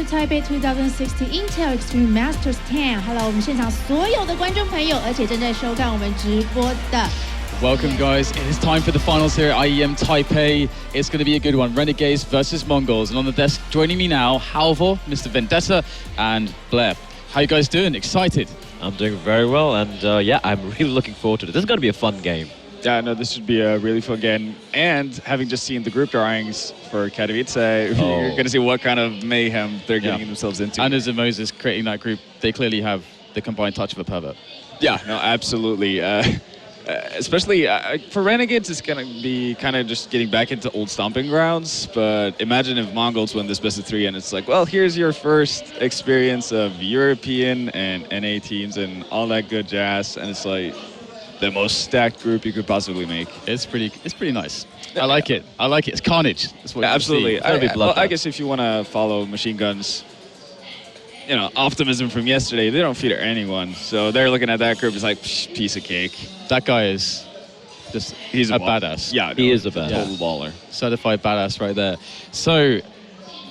Taipei 2016 Intel Extreme Masters 10。Hello， 我们现场所有的观众朋友，而且正在收看我们直播的。Welcome, guys. It is time for the finals here at IEM Taipei. It's going to be a good one. Renegades versus Mongolz. And on the desk, joining me now, Halvor, Mr. Vendetta, and Blair. How you guys doing? Excited? I'm doing very well, and yeah, I'm really looking forward to it. This is going to be a fun game. Yeah, no, this should be a really fun game. And having just seen the group drawings for Katowice, you're going to see what kind of mayhem they're getting themselves into. And as Moses creating that group, they clearly have the combined touch of a pervert. Yeah, no, absolutely. Especially for Renegades, it's going to be kind of just getting back into old stomping grounds. But imagine if Mongolz win this best of 3 and it's like, well, here's your first experience of European and NA teams and all that good jazz. And it's like the most stacked group you could possibly make. It's pretty nice. I like it. I like it. It's carnage. That's what absolutely. I guess if you want to follow Machine Gun's optimism from yesterday, they don't fear anyone. So they're looking at that group as like, piece of cake. That guy is just, he's a badass. Yeah, he is a badass. Total baller. Certified badass right there. So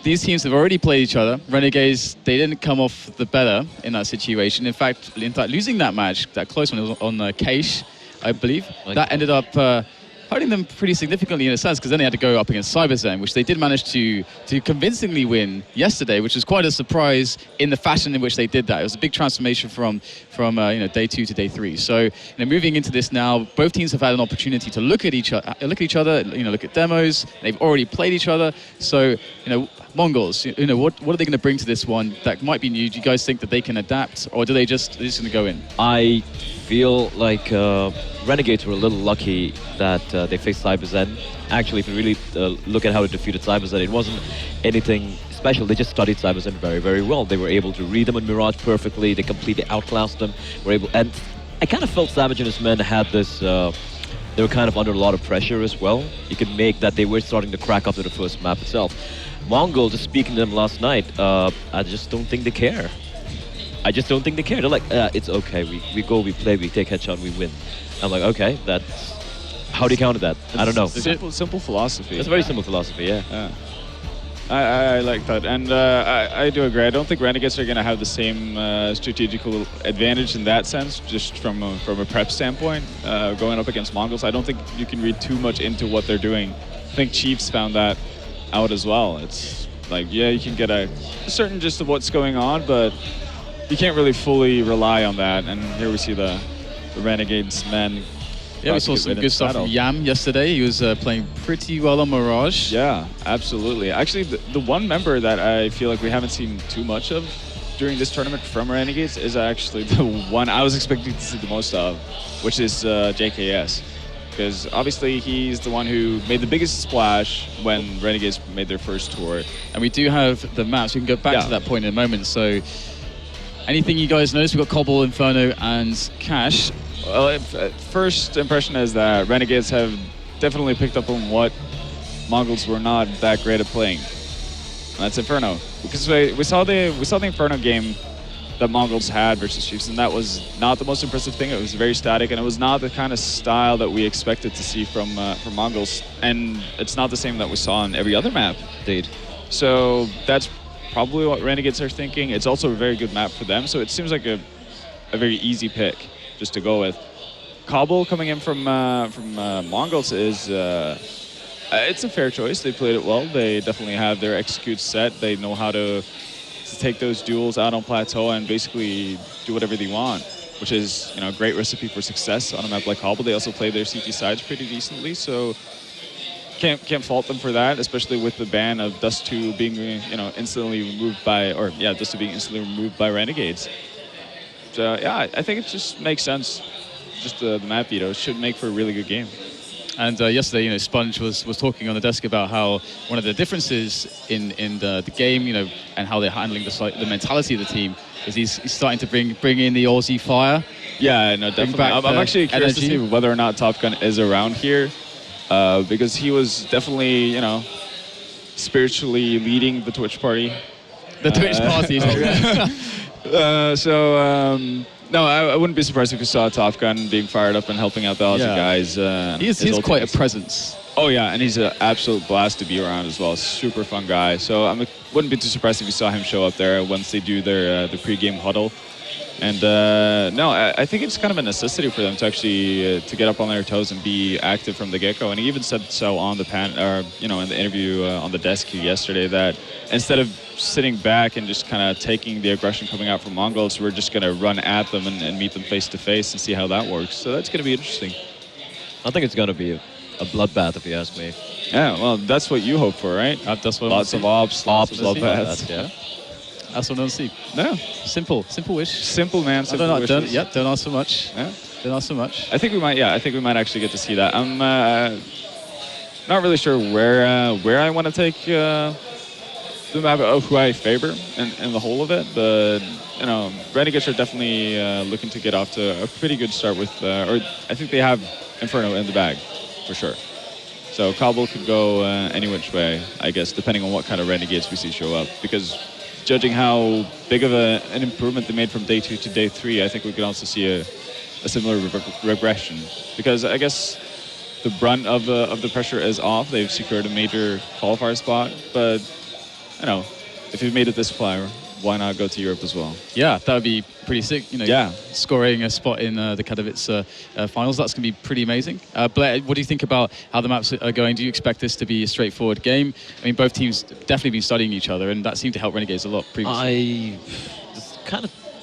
these teams have already played each other. Renegades, they didn't come off the better in that situation. In fact, losing that match, that close one, was on Keish, I believe. That ended up hurting them pretty significantly in a sense, because then they had to go up against Cyberzen, which they did manage to convincingly win yesterday, which was quite a surprise in the fashion in which they did that. It was a big transformation from day 2 to day 3. So moving into this now, both teams have had an opportunity to look at each other, look at demos. They've already played each other. So Mongolz, what are they going to bring to this one that might be new? Do you guys think that they can adapt, or do they're just going to go in? I feel like Renegades were a little lucky that they faced Cyberzen. Actually, if you really look at how they defeated Cyberzen, it wasn't anything special. They just studied Cyberzen very, very well. They were able to read them in Mirage perfectly. They completely outclassed them. And I kind of felt Savage and his men had this. They were kind of under a lot of pressure as well. You could make that they were starting to crack after the first map itself. Mongol, just speaking to them last night, I just don't think they care. I just don't think they care. They're like, it's okay. We go, we play, we take headshot, we win. I'm like, okay, that's... How do you counter that? I don't know. Simple philosophy. It's a very simple philosophy, yeah. I like that, and I do agree. I don't think Renegades are going to have the same strategical advantage in that sense, just from a prep standpoint, going up against Mongolz. I don't think you can read too much into what they're doing. I think Chiefs found that out as well. It's like, yeah, you can get a certain gist of what's going on, but you can't really fully rely on that. And here we see the Renegades men. Yeah, we saw some good stuff from Yam yesterday. He was playing pretty well on Mirage. Yeah, absolutely. Actually, the one member that I feel like we haven't seen too much of during this tournament from Renegades is actually the one I was expecting to see the most of, which is JKS. Because obviously he's the one who made the biggest splash when Renegades made their first tour. And we do have the maps. We can go back to that point in a moment. So anything you guys notice? We've got Cbble, Inferno, and Cash. Well, first impression is that Renegades have definitely picked up on what Mongolz were not that great at playing. And that's Inferno. Because we saw the Inferno game that Mongolz had versus Chiefs, and that was not the most impressive thing. It was very static, and it was not the kind of style that we expected to see from Mongolz. And it's not the same that we saw on every other map. Indeed. So that's probably what Renegades are thinking. It's also a very good map for them, so it seems like a very easy pick just to go with. Cbble coming in from Mongolz is it's a fair choice. They played it well. They definitely have their execute set. They know how to take those duels out on plateau and basically do whatever they want, which is a great recipe for success on a map like Cbble. They also play their CT sides pretty decently, so can't fault them for that, especially with the ban of Dust 2 being instantly removed by, Dust 2 being instantly removed by Renegades. So yeah, I think it just makes sense. Just the map veto should make for a really good game. And yesterday, Sponge was talking on the desk about how one of the differences in the game, and how they're handling the mentality of the team is he's starting to bring in the Aussie fire. Yeah, no, definitely. I'm actually curious to see whether or not Top Gun is around here, because he was definitely, spiritually leading the Twitch party. The Twitch party. No, I wouldn't be surprised if we saw Top Gun being fired up and helping out the Aussie guys. He's quite a presence. Oh yeah, and he's an absolute blast to be around as well. Super fun guy. So I'm wouldn't be too surprised if you saw him show up there once they do their the pre-game huddle. And no, I think it's kind of a necessity for them to actually to get up on their toes and be active from the get-go. And he even said so on the in the interview on the desk yesterday, that instead of sitting back and just kind of taking the aggression coming out from Mongolz, we're just going to run at them and meet them face to face and see how that works. So that's going to be interesting. I think it's going to be a bloodbath, if you ask me. Yeah, well, that's what you hope for, right? That's what Lots of ops, lots of bloodbaths. Yeah. That's what I want to see. No. Simple wish. Simple, man. Simple don't wishes. Don't ask for much. Yeah. Don't ask for much. I think we might. Yeah, I think we might actually get to see that. I'm not really sure where I want to take the map of who I favor and the whole of it, but you know, Renegades are definitely looking to get off to a pretty good start with, or I think they have Inferno in the bag for sure. So Cbble could go any which way, I guess, depending on what kind of Renegades we see show up, because judging how big of an improvement they made from day 2 to day 3, I think we could also see a similar regression. Because I guess the brunt of the pressure is off. They've secured a major qualifier spot, but you know, if you've made it this far, why not go to Europe as well? Yeah, that would be pretty sick. You know, yeah, scoring a spot in the Katowice finals. That's going to be pretty amazing. Blair, what do you think about how the maps are going? Do you expect this to be a straightforward game? I mean, both teams definitely been studying each other, and that seemed to help Renegades a lot previously.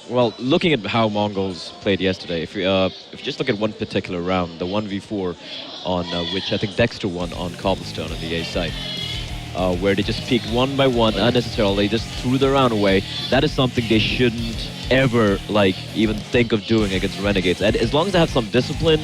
Well, looking at how Mongolz played yesterday, if you just look at one particular round, the 1v4 on which I think Dexter won on Cobblestone on the A side, where they just peeked one by one unnecessarily, just threw the round away. That is something they shouldn't ever even think of doing against Renegades. And as long as they have some discipline,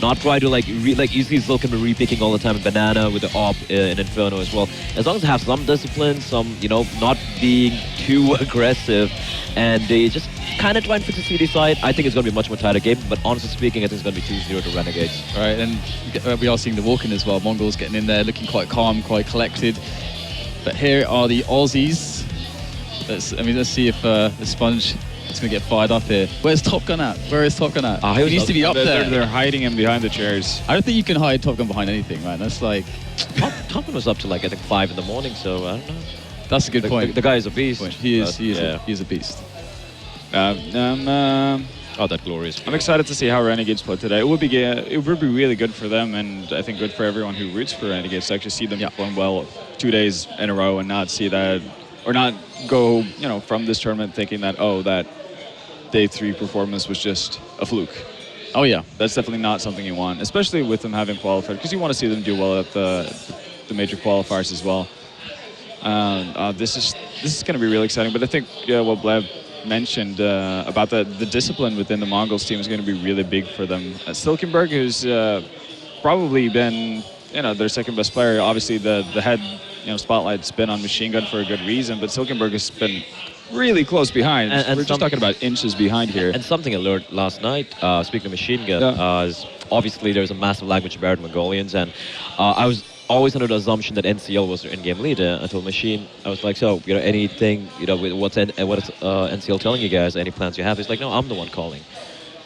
not try to you see Zilkin re-picking all the time, Banana with the op in Inferno as well. As long as they have some discipline, some not being too aggressive, and they just kind of try and fix the CD side, I think it's going to be a much more tighter game. But honestly speaking, I think it's going to be 2-0 to Renegades. Right, and we are seeing the walk-in as well. Mongolz getting in there, looking quite calm, quite collected. But here are the Aussies. Let's see if the Sponge is going to get fired up here. Where's Top Gun at? Where is Top Gun at? He needs to be up there. They're hiding him behind the chairs. I don't think you can hide Top Gun behind anything, man. That's like... Top Gun was up to I think 5 in the morning, so I don't know. That's a good point. The guy is a beast. He is a beast. Oh, that glorious. I'm excited to see how Renegades play today. It would be really good for them, and I think good for everyone who roots for Renegades to actually see them perform well 2 days in a row and not see that, or not go from this tournament thinking that that day 3 performance was just a fluke. Oh yeah, that's definitely not something you want, especially with them having qualified, because you want to see them do well at the major qualifiers as well. This is going to be really exciting, but I think what Blev mentioned about the discipline within the Mongolz team is going to be really big for them. Silkenberg, who's probably been their second best player. Obviously the head spotlight's been on Machine Gun for a good reason, but Silkenberg has been really close behind. And we're just talking about inches behind here. And something I learned last night, speaking of Machine Gun, is obviously there's a massive language barrier to Mongolians, and I was always under the assumption that NCL was their in-game leader until Machine. I was like, so anything, what's NCL telling you guys? Any plans you have? He's like, no, I'm the one calling.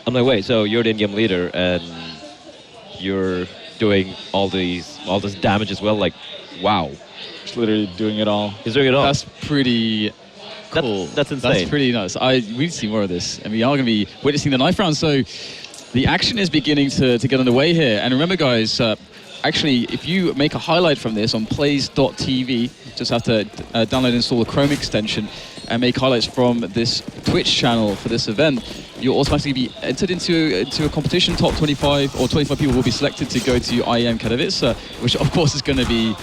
I'm like, wait, so you're the in-game leader and you're doing all this damage as well? Like, wow. He's literally doing it all. He's doing it all. That's pretty cool. That's insane. That's pretty nice. We need to see more of this. And we are going to be witnessing the knife round. So the action is beginning to get underway here. And remember, guys, actually, if you make a highlight from this on plays.tv, just have to download and install the Chrome extension and make highlights from this Twitch channel for this event, you'll automatically be entered into a competition. Top 25 or 25 people will be selected to go to IEM Taipei, which of course is going to be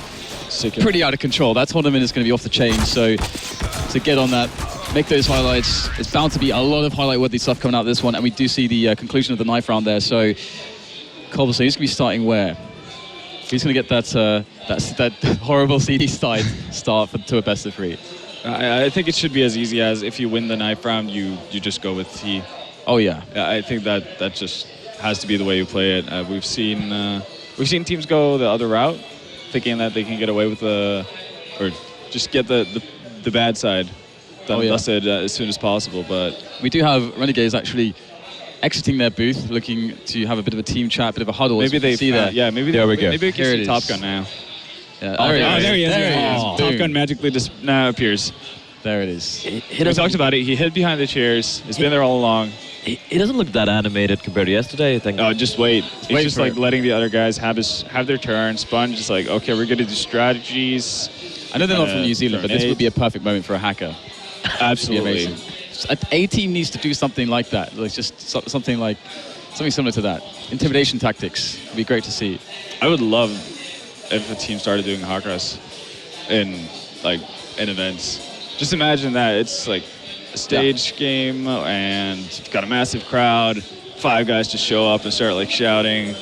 pretty out of control. That tournament is going to be off the chain. So to get on that, make those highlights. It's bound to be a lot of highlight-worthy stuff coming out of this one, and we do see the conclusion of the knife round there. So Cobblestone, he's going to be starting where? He's going to get that horrible CD start to a best of 3. I think it should be as easy as if you win the knife round, you just go with T. Oh yeah. I think that just has to be the way you play it. We've seen teams go the other route, thinking that they can get away with or just get the bad side busted as soon as possible. But we do have Renegades actually exiting their booth, looking to have a bit of a team chat, a bit of a huddle. Maybe they see that. Yeah, maybe there we go. Maybe we can see Top Gun now. there he is. Boom. Top Gun magically just appears. There it is. He We talked about it. He hid behind the chairs. He's been there all along. He doesn't look that animated compared to yesterday, I think. Oh, just wait. He's wait just for like it. letting the other guys have their turn. Sponge is like, okay, we're gonna do strategies. I know they're not from New Zealand, but this would be a perfect moment for a hacker. Absolutely. Amazing. A team needs to do something like that. Like just something similar to that. Intimidation tactics. It'd be great to see. I would love if a team started doing Hakras in events. Just imagine that it's like a stage game and you've got a massive crowd. 5 guys just show up and start like shouting.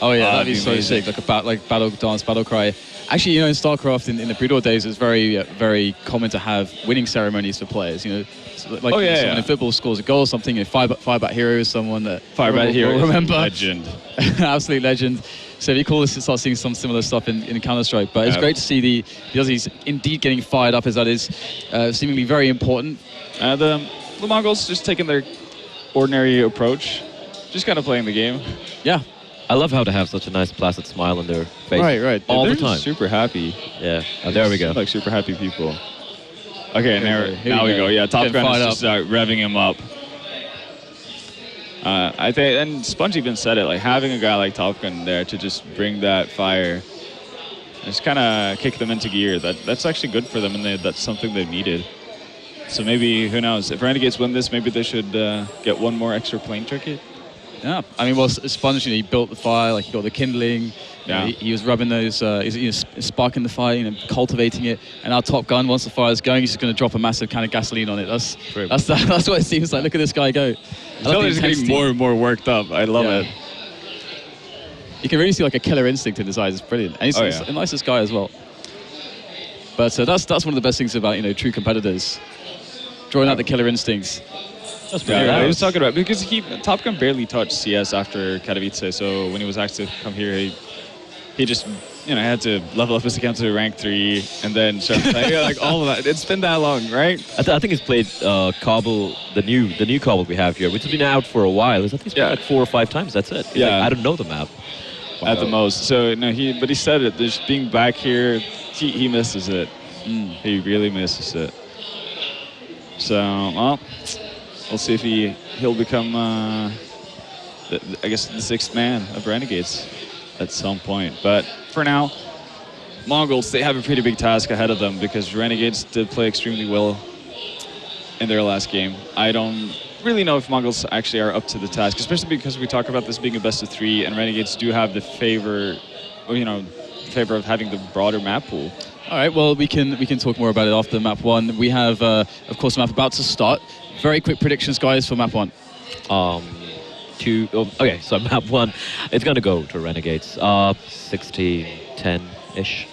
Oh yeah, that'd be so amazing. sick. Like battle dance, battle cry. Actually, you know, in StarCraft in the pre-war days, it's very common to have winning ceremonies for players. You know, so like someone in football scores a goal or something. You know, Firebat Hero is someone that Firebat Hero is remember. legend. Absolute legend. So it'd be cool to start seeing some similar stuff in Counter-Strike. But it's great to see the Aussies indeed getting fired up, as that is seemingly very important. The Mongols just taking their ordinary approach, just kind of playing the game. Yeah. I love how they have such a nice placid smile on their face. Right. All They're the time. super happy. Yeah. Oh, there we go. Like super happy people. Okay, Here now we go. Yeah, Top Getting Gun fired is just revving him up. I think, and Sponge even said it, like having a guy like Top Gun there to just bring that fire, just kind of kick them into gear. That's actually good for them, and that's something they needed. So maybe, who knows, if Renegades win this, maybe they should get one more extra plane ticket. Yeah, I mean, well, Sponge, you know, he built the fire, like he got the kindling. Yeah. You know, he was rubbing those, sparking the fire, you know, cultivating it. And our Top Gun, once the fire's going, he's just going to drop a massive can of gasoline on it. That's what it seems like. Look at this guy go. He's getting more and more worked up. I love it. You can really see like a killer instinct in his eyes. It's brilliant. And he's the nicest guy as well. But that's one of the best things about, you know, true competitors, drawing out the killer instincts. I was talking about, because Top Gun barely touched CS after Katowice, so when he was asked to come here, he just, you know, had to level up his account to rank 3 and then start playing. Like all of that. It's been that long, right? I think he's played Cbble, the new Cbble we have here, which has been out for a while. I think he's played like 4 or 5 times. That's it. He's like, I don't know the map. At the most. So no, but he said it. Just being back here, he misses it. He really misses it. So well, we'll see if he'll become, I guess, the 6th man of Renegades at some point. But for now, Mongolz, they have a pretty big task ahead of them because Renegades did play extremely well in their last game. I don't really know if Mongolz actually are up to the task, especially because we talk about this being a best of 3, and Renegades do have the favor of having the broader map pool. All right, well, we can talk more about it after map 1. We have, of course, the map about to start. Very quick predictions, guys, for map 1. Okay, so map 1, it's going to go to Renegades. 16-10-ish.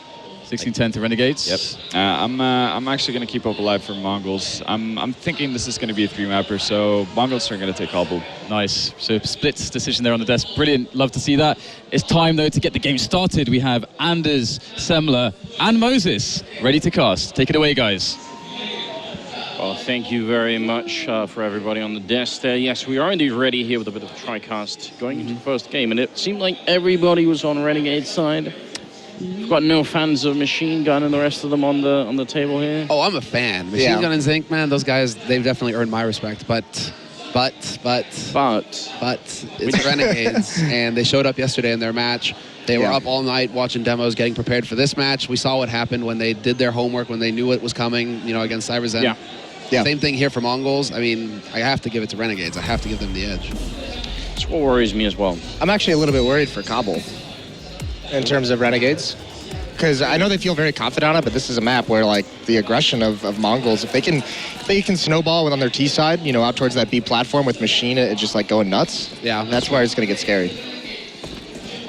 16-10 to Renegades. Yep. I'm actually going to keep hope alive for Mongolz. I'm thinking this is going to be a 3-mapper, so Mongolz are going to take Cbble. Nice. So splits decision there on the desk. Brilliant. Love to see that. It's time, though, to get the game started. We have Anders, Semler, and Moses ready to cast. Take it away, guys. Well, thank you very much for everybody on the desk there. Yes, we are indeed ready here with a bit of a TriCast going into the first game, and it seemed like everybody was on Renegade's side. We've got no fans of Machine Gun and the rest of them on the table here. Oh, I'm a fan. Machine Gun and Zinc, man, those guys, they've definitely earned my respect. But it's Renegades, and they showed up yesterday in their match. They were up all night watching demos, getting prepared for this match. We saw what happened when they did their homework, when they knew what was coming, you know, against Cyberzen. Yeah. Same thing here for Mongolz. I mean, I have to give it to Renegades. I have to give them the edge. That's what worries me as well. I'm actually a little bit worried for Cbble in terms of Renegades, because I know they feel very confident on it, but this is a map where, like, the aggression of Mongolz, if they can snowball on their T side, you know, out towards that B platform with Machine, it just like going nuts. Yeah, that's where it's going to get scary.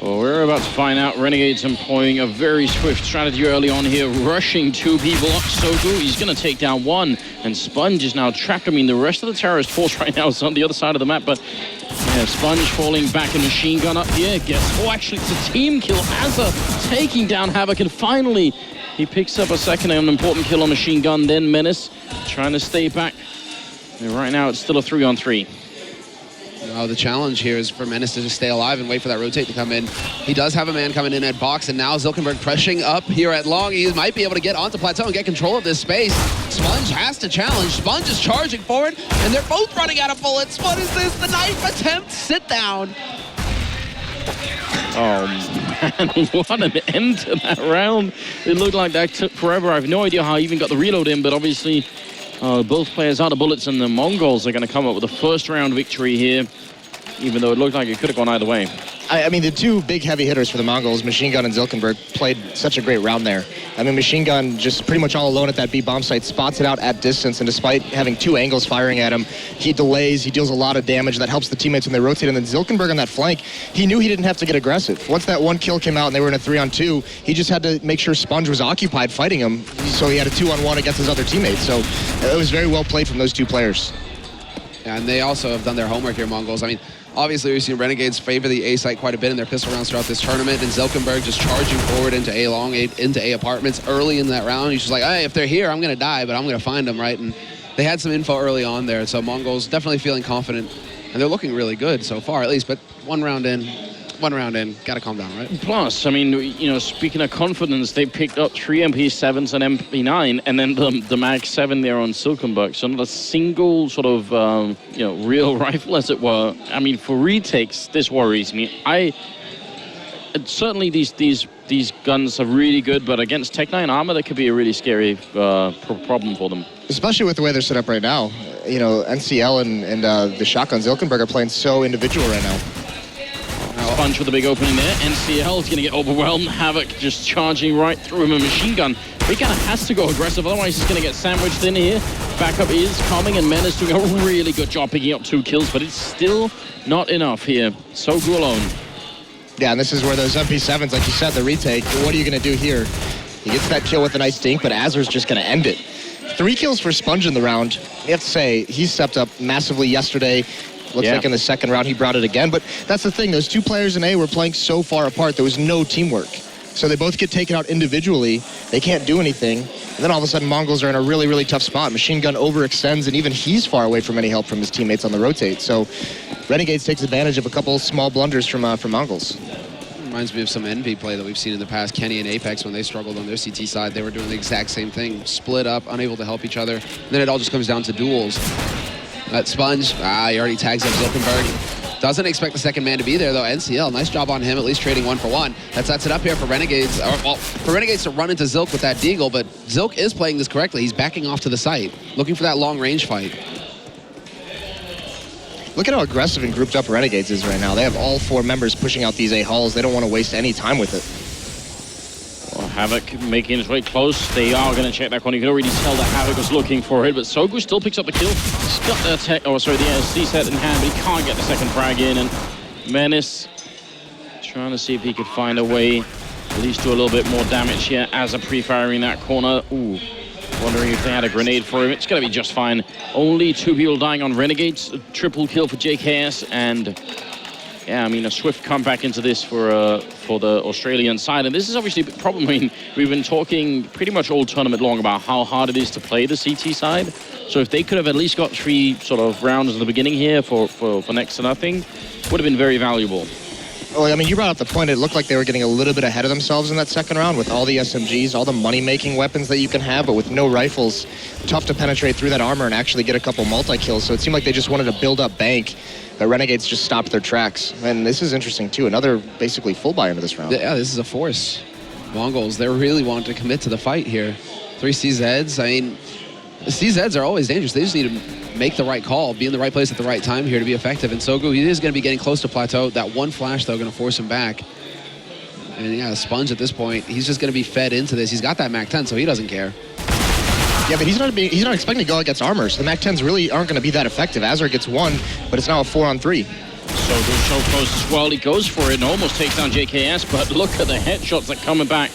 Well, we're about to find out. Renegades employing a very swift strategy early on here, rushing 2 people up. Soku, he's going to take down 1, and Sponge is now trapped. I mean, the rest of the terrorist force right now is on the other side of the map, but yeah, Sponge falling back, and Machine Gun up here. Actually, it's a team kill. Azza taking down Havoc, and finally, he picks up a second and important kill on Machine Gun, then Menace trying to stay back. And right now, it's still a 3-on-3. The challenge here is for Menace to just stay alive and wait for that rotate to come in. He does have a man coming in at box, and now Zilkenberg pressing up here at long. He might be able to get onto plateau and get control of this space. Sponge has to challenge. Sponge is charging forward, and they're both running out of bullets. What is this? The knife attempt sit down. Oh man, what an end to that round. It looked like that took forever. I have no idea how I even got the reload in, but obviously both players out of bullets, and the Mongols are going to come up with a first round victory here, even though it looked like it could have gone either way. I mean, the two big heavy hitters for the Mongols, Machine Gun and Zilkenberg, played such a great round there. I mean, Machine Gun just pretty much all alone at that B bomb site, spots it out at distance, and despite having two angles firing at him, he delays, he deals a lot of damage. That helps the teammates when they rotate. And then Zilkenberg on that flank, he knew he didn't have to get aggressive. Once that one kill came out and they were in a 3-on-2, he just had to make sure Sponge was occupied fighting him, so he had a 2-on-1 against his other teammates. So it was very well played from those two players. Yeah, and they also have done their homework here, Mongols. I mean, obviously, we've seen Renegades favor the A site quite a bit in their pistol rounds throughout this tournament, and Zilkenberg just charging forward into A long, into A apartments early in that round. He's just like, hey, if they're here, I'm going to die, but I'm going to find them, right? And they had some info early on there, so Mongols definitely feeling confident, and they're looking really good so far, at least. But one round in, got to calm down, right? Plus, I mean, you know, speaking of confidence, they picked up 3 MP7s and MP9, and then the Mag 7 there on Zilkenberg. So not a single sort of, you know, real rifle, as it were. I mean, for retakes, this worries me. Certainly these guns are really good, but against Tech 9 armor, that could be a really scary problem for them. Especially with the way they're set up right now. You know, NCL and the shotgun Zilkenberg are playing so individual right now. Sponge with a big opening there. NCL is going to get overwhelmed. Havoc just charging right through him. A machine gun. He kind of has to go aggressive, otherwise he's going to get sandwiched in here. Backup is coming, and Menace doing a really good job picking up 2 kills, but it's still not enough here. Sogu alone. Yeah, and this is where those MP7s, like you said, the retake, what are you going to do here? He gets that kill with a nice dink, but Azur's just going to end it. 3 kills for Sponge in the round. You have to say, he stepped up massively yesterday. Looks like in the second round he brought it again. But that's the thing. Those 2 players in A were playing so far apart. There was no teamwork. So they both get taken out individually. They can't do anything. And then all of a sudden, Mongols are in a really, really tough spot. Machine Gun overextends, and even he's far away from any help from his teammates on the rotate. So Renegades takes advantage of a couple small blunders from Mongols. Reminds me of some Envy play that we've seen in the past. Kenny and Apex, when they struggled on their CT side, they were doing the exact same thing. Split up, unable to help each other. And then it all just comes down to duels. That Sponge, he already tags up Zilkenberg. Doesn't expect the second man to be there, though. NCL, nice job on him, at least trading 1 for 1. That sets it up here for Renegades. Well, for Renegades to run into Zilk with that deagle, but Zilk is playing this correctly. He's backing off to the site, looking for that long-range fight. Look at how aggressive and grouped up Renegades is right now. They have all 4 members pushing out these A halls. They don't want to waste any time with it. Well, Havoc making his way close. They are going to check that corner. You can already tell that Havoc was looking for it, but Sogu still picks up the kill. He's got the C set in hand, but he can't get the second frag in. And Menace trying to see if he could find a way, at least do a little bit more damage here as a pre-firing that corner. Ooh, wondering if they had a grenade for him. It's going to be just fine. Only 2 people dying on Renegades. A triple kill for JKS, and yeah, I mean, a swift comeback into this for the Australian side. And this is obviously a problem. I mean, we've been talking pretty much all tournament long about how hard it is to play the CT side. So if they could have at least got 3 sort of rounds in the beginning here for next to nothing, would have been very valuable. Well, I mean, you brought up the point. It looked like they were getting a little bit ahead of themselves in that second round with all the SMGs, all the money-making weapons that you can have, but with no rifles, tough to penetrate through that armor and actually get a couple multi-kills. So it seemed like they just wanted to build up bank. The Renegades just stopped their tracks. And this is interesting, too. Another basically full buy into this round. Yeah, this is a force. Mongols, they really wanted to commit to the fight here. 3 CZs. I mean, the CZs are always dangerous. They just need to make the right call, be in the right place at the right time here to be effective. And Sogu, he is going to be getting close to plateau. That one flash, though, going to force him back. And yeah, Sponge at this point, he's just going to be fed into this. He's got that Mac 10, so he doesn't care. Yeah, but he's not expecting to go against armor, so the Mac 10s really aren't going to be that effective. Azur gets 1, but it's now a 4-on-3. Sogu so close as well. He goes for it and almost takes down JKS, but look at the headshots that are coming back.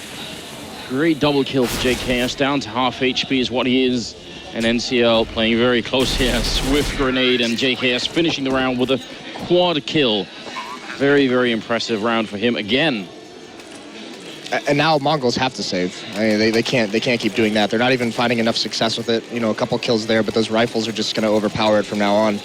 Great double kill for JKS, down to half HP is what he is. And NCL playing very close here. Swift grenade, and JKS finishing the round with a quad kill. Very, very impressive round for him again. And now Mongols have to save. I mean, they can't keep doing that. They're not even finding enough success with it. You know, a couple kills there, but those rifles are just going to overpower it from now on.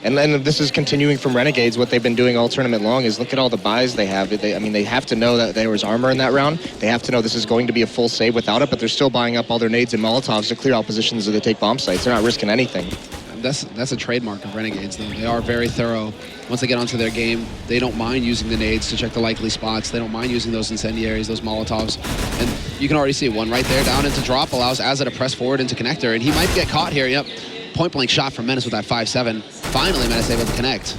And then this is continuing from Renegades. What they've been doing all tournament long is look at all the buys they have. I mean, they have to know that there was armor in that round. They have to know this is going to be a full save without it, but they're still buying up all their nades and Molotovs to clear out positions as they take bomb sites. They're not risking anything. That's a trademark of Renegades, though. They are very thorough. Once they get onto their game, they don't mind using the nades to check the likely spots. They don't mind using those incendiaries, those Molotovs. And you can already see one right there down into drop, allows Azza to press forward into connector, and he might get caught here. Yep, point-blank shot from Menace with that 5-7. Finally, Menace able to connect.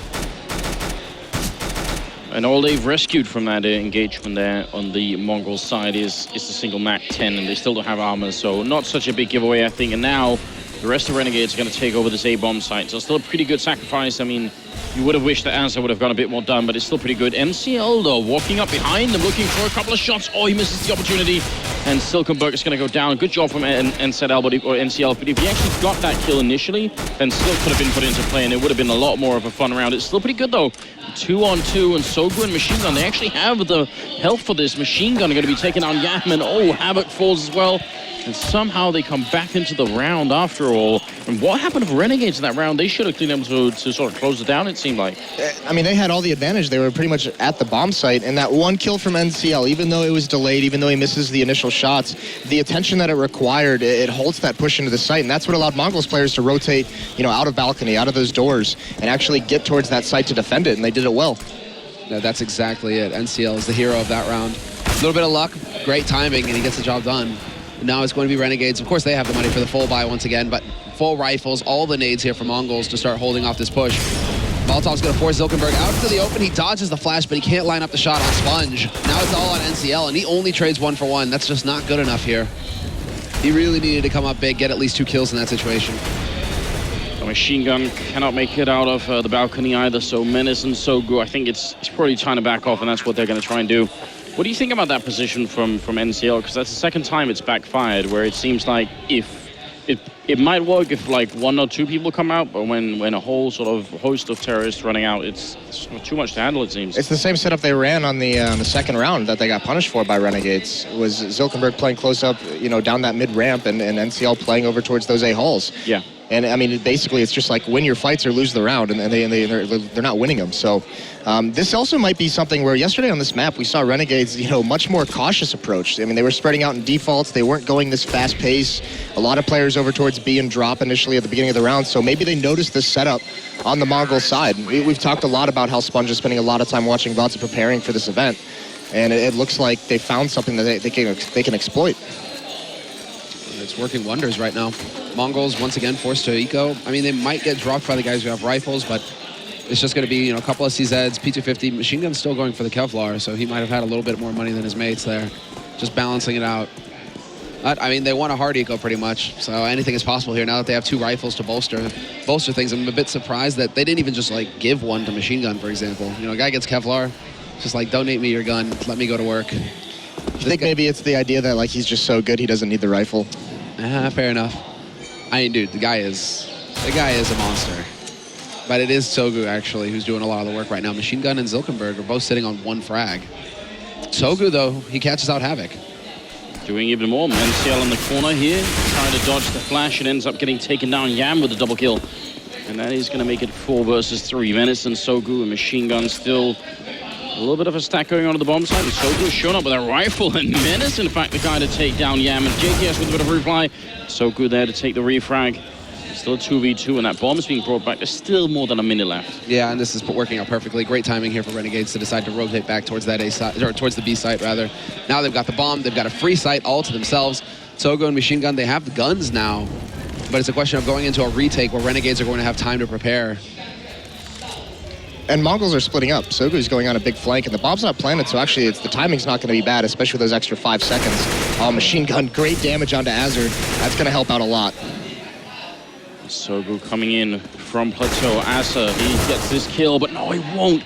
And all they've rescued from that engagement there on the Mongol side is the single MAC-10, and they still don't have armor, so not such a big giveaway, I think. And now the rest of Renegades are going to take over this A-bomb site. So still a pretty good sacrifice. I mean, you would have wished that Azza would have gone a bit more done, but it's still pretty good. NCL, though, walking up behind them, looking for a couple of shots. Oh, he misses the opportunity. And Silkenberg is going to go down. Good job from NCL, but if he actually got that kill initially, then still could have been put into play, and it would have been a lot more of a fun round. It's still pretty good, though. 2-on-2, and Sogu and Machine Gun, they actually have the health for this. Machine Gun are going to be taking on Yam, and oh, Havoc falls as well. And somehow they come back into the round after all. And what happened to Renegades in that round? They should have been able to sort of close it down, it seemed like. I mean, they had all the advantage. They were pretty much at the bomb site. And that one kill from NCL, even though it was delayed, even though he misses the initial shots, the attention that it required, it halts that push into the site. And that's what allowed Mongolz players to rotate, you know, out of balcony, out of those doors, and actually get towards that site to defend it. And they did it well. No, that's exactly it. NCL is the hero of that round. A little bit of luck, great timing, and he gets the job done. Now it's going to be Renegades. Of course, they have the money for the full buy once again, but full rifles, all the nades here from Mongolz to start holding off this push. Molotov's going to force Silkenberg out into the open. He dodges the flash, but he can't line up the shot on Sponge. Now it's all on NCL, and he only trades 1 for 1. That's just not good enough here. He really needed to come up big, get at least 2 kills in that situation. The Machine Gun cannot make it out of the balcony either, so Menace and Sogu, I think it's probably trying to back off, and that's what they're going to try and do. What do you think about that position from NCL? Because that's the second time it's backfired, where it seems like it might work if like 1 or 2 people come out, but when a whole sort of host of terrorists running out, it's too much to handle, it seems. It's the same setup they ran on the second round that they got punished for by Renegades. Was Silkenberg playing close up, you know, down that mid ramp, and NCL playing over towards those A-halls. Yeah. And I mean, basically, it's just like win your fights or lose the round, and they're not winning them. So this also might be something where yesterday on this map we saw Renegades, you know, much more cautious approach. I mean, they were spreading out in defaults. They weren't going this fast pace. A lot of players over towards B and drop initially at the beginning of the round. So maybe they noticed this setup on the Mongol side. We've talked a lot about how Sponge is spending a lot of time watching VODs and preparing for this event, and it looks like they found something that they can exploit. It's working wonders right now. Mongolz once again forced to eco. I mean, they might get dropped by the guys who have rifles, but it's just going to be, you know, a couple of CZs, P250. Machine Gun's still going for the Kevlar, so he might have had a little bit more money than his mates there. Just balancing it out. But, I mean, they want a hard eco pretty much, so anything is possible here now that they have 2 rifles to bolster things. I'm a bit surprised that they didn't even just, like, give one to Machine Gun, for example. You know, a guy gets Kevlar, just like, donate me your gun, let me go to work. I think maybe it's the idea that, like, he's just so good he doesn't need the rifle. Fair enough. I mean, dude, the guy is a monster. But it is Sogu, actually, who's doing a lot of the work right now. Machine Gun and Silkenberg are both sitting on 1 frag. Sogu, though, he catches out Havoc. Doing even more. NCL in the corner here, trying to dodge the flash, and ends up getting taken down. Yam with the double kill. And that is going to make it 4 versus 3. Menace and Sogu and Machine Gun still a little bit of a stack going on at the bomb site. And Sogu has shown up with a rifle, and Menace, in fact, the guy to take down Yam. And JKS with a bit of reply. Sogu there to take the refrag. Still a 2v2, and that bomb is being brought back. There's still more than a minute left. Yeah, and this is working out perfectly. Great timing here for Renegades to decide to rotate back towards that A side, or towards the B site rather. Now they've got the bomb, they've got a free site all to themselves. Sogu and Machine Gun, they have the guns now, but it's a question of going into a retake where Renegades are going to have time to prepare. And Mongols are splitting up. Sogu's going on a big flank, and the bomb's not planted, so actually the timing's not going to be bad, especially with those extra 5 seconds. Machine Gun, great damage onto Azard. That's going to help out a lot. Sogu coming in from Plateau. Asa, he gets this kill, but no, he won't.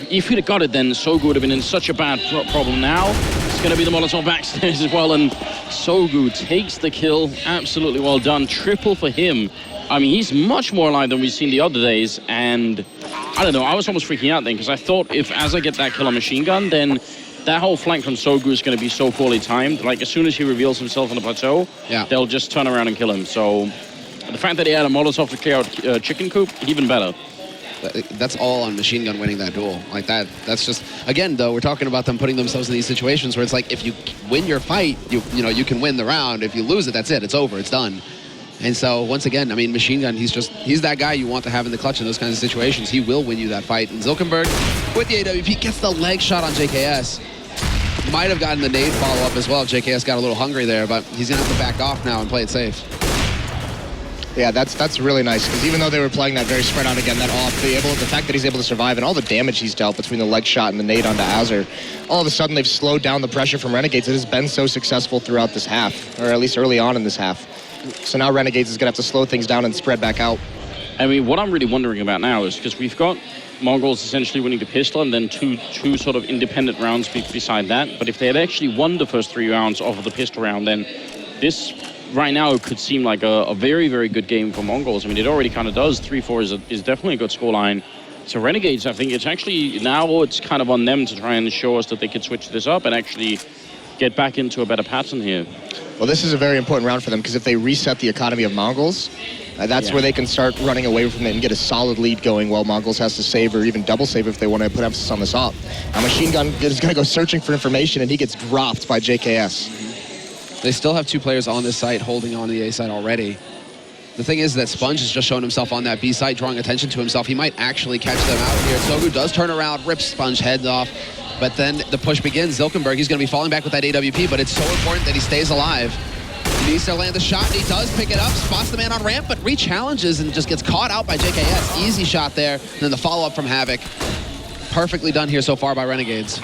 If he'd have got it, then Sogu would have been in such a bad problem. Now it's going to be the Molotov backstage as well, and Sogu takes the kill. Absolutely well done. Triple for him. I mean, he's much more alive than we've seen the other days, and I don't know, I was almost freaking out then, because I thought if Asa get that kill on Machine Gun, then that whole flank from Sogu is going to be so poorly timed. Like, as soon as he reveals himself on the plateau, they'll just turn around and kill him. So the fact that he had a Molotov to clear out Chicken Coop, even better. That's all on Machine Gun winning that duel. Like that's just, again, though, we're talking about them putting themselves in these situations where it's like, if you win your fight, you know, you can win the round. If you lose it, that's it. It's over. It's done. And so, once again, I mean, Machine Gun, he's that guy you want to have in the clutch in those kinds of situations. He will win you that fight. And Zilkenberg, with the AWP, gets the leg shot on JKS. Might have gotten the nade follow-up as well. JKS got a little hungry there, but he's going to have to back off now and play it safe. Yeah, that's really nice, because even though they were playing that very spread out again, that off, the fact that he's able to survive and all the damage he's dealt between the leg shot and the nade onto Azur, all of a sudden they've slowed down the pressure from Renegades. It has been so successful throughout this half, or at least early on in this half. So now Renegades is going to have to slow things down and spread back out. I mean, what I'm really wondering about now is, because we've got Mongolz essentially winning the pistol and then two sort of independent rounds beside that. But if they had actually won the first 3 rounds of the pistol round, then this right now could seem like a very, very good game for Mongolz. I mean, it already kind of does. 3-4 is definitely a good scoreline. So Renegades, I think it's actually now it's kind of on them to try and show us that they can switch this up and actually get back into a better pattern here. Well, this is a very important round for them, because if they reset the economy of Mongolz, that's where they can start running away from it and get a solid lead going while Mongolz has to save or even double save if they want to put emphasis on this op. Now Machine Gun is going to go searching for information, and he gets dropped by JKS. They still have 2 players on this site holding on to the A side already. The thing is that Sponge has just shown himself on that B side, drawing attention to himself. He might actually catch them out here. Sogu does turn around, rips Sponge heads off, but then the push begins. Zilkenberg, he's going to be falling back with that AWP, but it's so important that he stays alive. He needs to land the shot, and he does pick it up, spots the man on ramp, but re-challenges and just gets caught out by JKS. Easy shot there, and then the follow-up from Havoc. Perfectly done here so far by Renegades.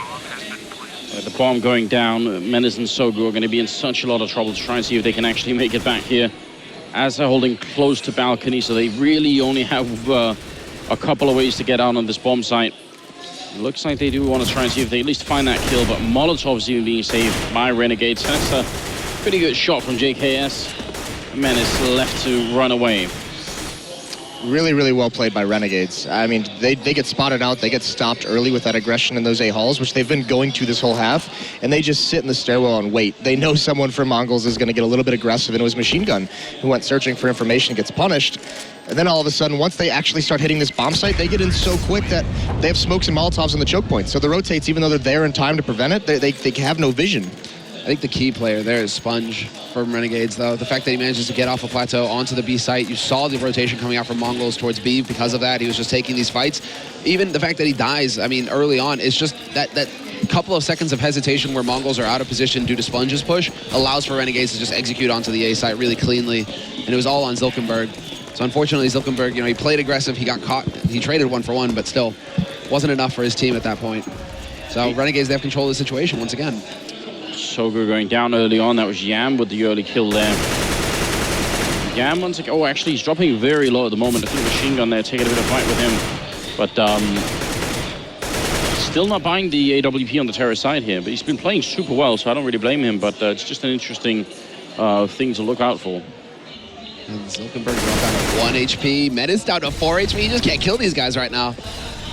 The bomb going down. Menace and Sogu are going to be in such a lot of trouble to try and see if they can actually make it back here, as they're holding close to balcony, so they really only have a couple of ways to get out on this bomb site. It looks like they do want to try and see if they at least find that kill, but Molotov's even being saved by Renegades. That's a pretty good shot from JKS. Menace left to run away. Really, really well played by Renegades. I mean, they get spotted out, they get stopped early with that aggression in those A-halls, which they've been going to this whole half, and they just sit in the stairwell and wait. They know someone from Mongolz is going to get a little bit aggressive, and it was Machine Gun who went searching for information and gets punished. And then all of a sudden, once they actually start hitting this bomb site, they get in so quick that they have smokes and Molotovs in the choke point. So the rotates, even though they're there in time to prevent it, they have no vision. I think the key player there is Sponge from Renegades, though. The fact that he manages to get off a plateau onto the B site. You saw the rotation coming out from Mongolz towards B because of that. He was just taking these fights. Even the fact that he dies, I mean, early on, it's just that couple of seconds of hesitation where Mongolz are out of position due to Sponge's push allows for Renegades to just execute onto the A site really cleanly. And it was all on Zilkenberg. So unfortunately, Zilkenberg, he played aggressive. He got caught. He traded 1 for 1, but still wasn't enough for his team at that point. So Renegades, they have control of the situation once again. Sogu going down early on. That was Yam with the early kill there. Yam once again. Oh, actually, he's dropping very low at the moment. I think Machine Gun there taking a bit of fight with him. But still not buying the AWP on the terror side here. But he's been playing super well, so I don't really blame him. But it's just an interesting thing to look out for. And Zilkenberg down to 1 HP. Menace down to 4 HP. You just can't kill these guys right now.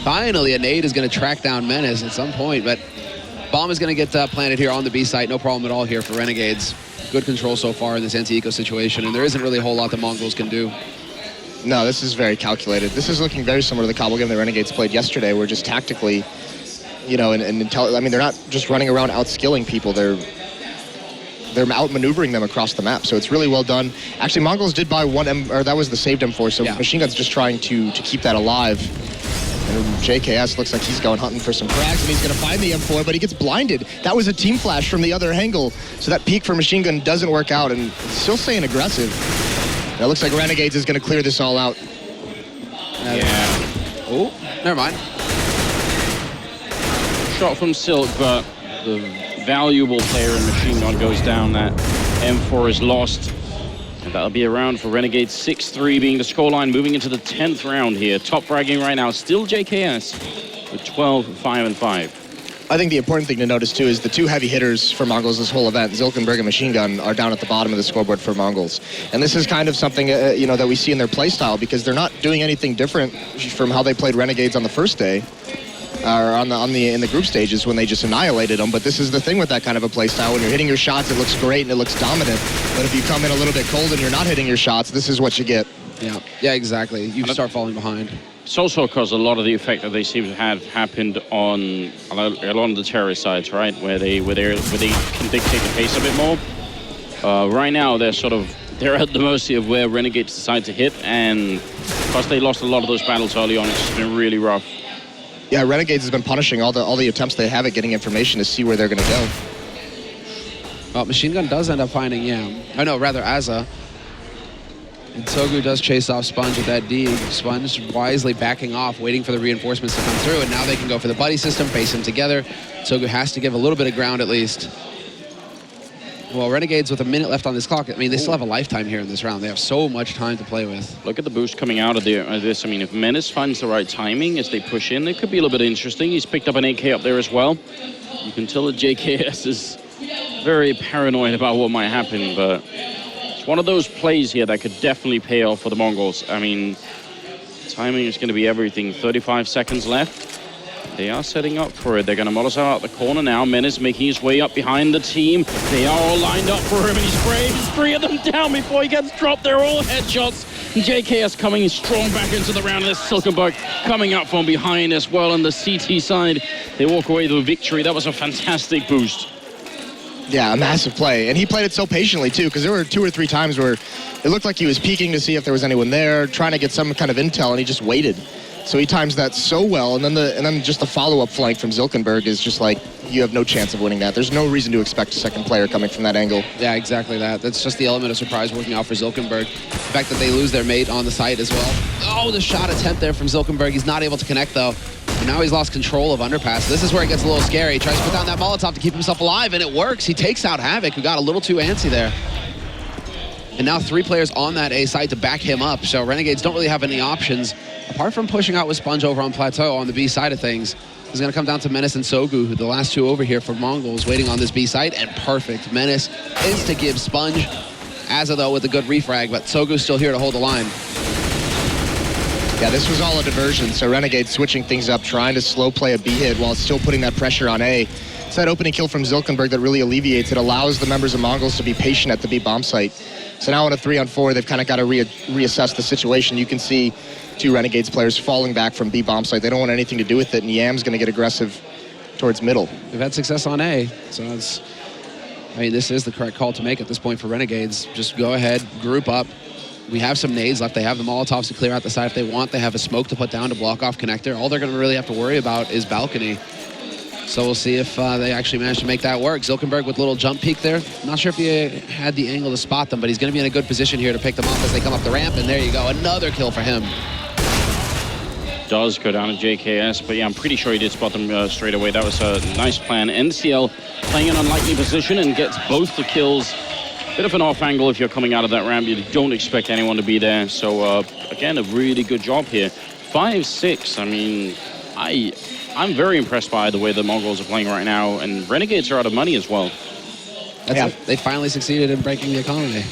Finally, a nade is going to track down Menace at some point, but bomb is going to get planted here on the B site. No problem at all here for Renegades. Good control so far in this anti-eco situation, and there isn't really a whole lot that Mongolz can do. No, this is very calculated. This is looking very similar to the Cbble game that Renegades played yesterday, where just tactically, I mean, they're not just running around outskilling people. They're outmaneuvering them across the map, so it's really well done. Actually, Mongolz did buy that was the saved M4, so yeah. Machine Gun's just trying to keep that alive. And JKS looks like he's going hunting for some frags, and he's going to find the M4, but he gets blinded. That was a team flash from the other angle, so that peek for Machine Gun doesn't work out, and still staying aggressive. It looks like Renegades is going to clear this all out. Yeah. Oh, never mind. Shot from Silk, but the valuable player in Machine Gun goes down. That M4 is lost. And that'll be a round for Renegades. 6-3 being the scoreline, moving into the 10th round here. Top fragging right now, still JKS with 12, 5, and 5. I think the important thing to notice, too, is the 2 heavy hitters for Mongolz this whole event, Zilkenberg and Machine Gun, are down at the bottom of the scoreboard for Mongolz. And this is kind of something, that we see in their play style, because they're not doing anything different from how they played Renegades on the first day. Or in the group stages when they just annihilated them. But this is the thing with that kind of a play style. When you're hitting your shots, it looks great and it looks dominant. But if you come in a little bit cold and you're not hitting your shots, this is what you get. Yeah, exactly. You start falling behind. It's also because a lot of the effect that they seem to have happened on a lot of the terrorist sides, right? Where they can dictate the pace a bit more. Right now, they're at the mercy of where Renegades decide to hit, and because they lost a lot of those battles early on, it's just been really rough. Yeah, Renegades has been punishing all the attempts they have at getting information to see where they're going to go. Well, Machine Gun does end up finding Yam. Oh no, rather Aza. And Sogu does chase off Sponge with that D. Sponge wisely backing off, waiting for the reinforcements to come through, and now they can go for the buddy system, face them together. Sogu has to give a little bit of ground at least. Well, Renegades with a minute left on this clock, I mean, they still have a lifetime here in this round. They have so much time to play with. Look at the boost coming out of this. I mean, if Menace finds the right timing as they push in, it could be a little bit interesting. He's picked up an AK up there as well. You can tell that JKS is very paranoid about what might happen, but it's one of those plays here that could definitely pay off for the Mongols. I mean, timing is going to be everything. 35 seconds left. They are setting up for it. They're going to Mongolz out the corner now. Menace making his way up behind the team. They are all lined up for him, and he's brave. There's 3 of them down before he gets dropped. They're all headshots. And JKS coming strong back into the round. There's Silkenberg coming up from behind as well on the CT side. They walk away with a victory. That was a fantastic boost. Yeah, a massive play. And he played it so patiently, too, because there were 2 or 3 times where it looked like he was peeking to see if there was anyone there, trying to get some kind of intel, and he just waited. So he times that so well, and then just the follow-up flank from Silkenberg is just like, you have no chance of winning that. There's no reason to expect a second player coming from that angle. Yeah, exactly that. That's just the element of surprise working out for Silkenberg. The fact that they lose their mate on the site as well. Oh, the shot attempt there from Silkenberg. He's not able to connect, though. And now he's lost control of Underpass. This is where it gets a little scary. He tries to put down that Molotov to keep himself alive, and it works. He takes out Havoc, who got a little too antsy there. And now 3 players on that A side to back him up. So Renegades don't really have any options apart from pushing out with Sponge over on Plateau on the B side of things. It's going to come down to Menace and Sogu, who the last 2 over here for Mongolz, waiting on this B side, and perfect. Menace insta-give Sponge. Aza, though, with a good refrag, but Sogu's still here to hold the line. Yeah, this was all a diversion, so Renegade switching things up, trying to slow play a B hit while still putting that pressure on A. It's that opening kill from Silkenberg that really alleviates it, allows the members of Mongolz to be patient at the B bomb site. So now on a 3-on-4, they've kind of got to reassess the situation. You can see 2 Renegades players falling back from B bomb site. They don't want anything to do with it, and Yam's going to get aggressive towards middle. They've had success on A, so this is the correct call to make at this point for Renegades. Just go ahead, group up. We have some nades left. They have the Molotovs to clear out the side if they want. They have a smoke to put down to block off connector. All they're going to really have to worry about is balcony. So we'll see if they actually manage to make that work. Silkenberg with a little jump peek there. Not sure if he had the angle to spot them, but he's going to be in a good position here to pick them off as they come up the ramp. And there you go, another kill for him. Does go down to JKS, but yeah, I'm pretty sure he did spot them straight away. That was a nice plan. NCL playing an unlikely position and gets both the kills. Bit of an off angle if you're coming out of that ramp. You don't expect anyone to be there. So again, a really good job here. 5-6. I mean, I'm very impressed by the way the Mongols are playing right now, and Renegades are out of money as well. They finally succeeded in breaking the economy.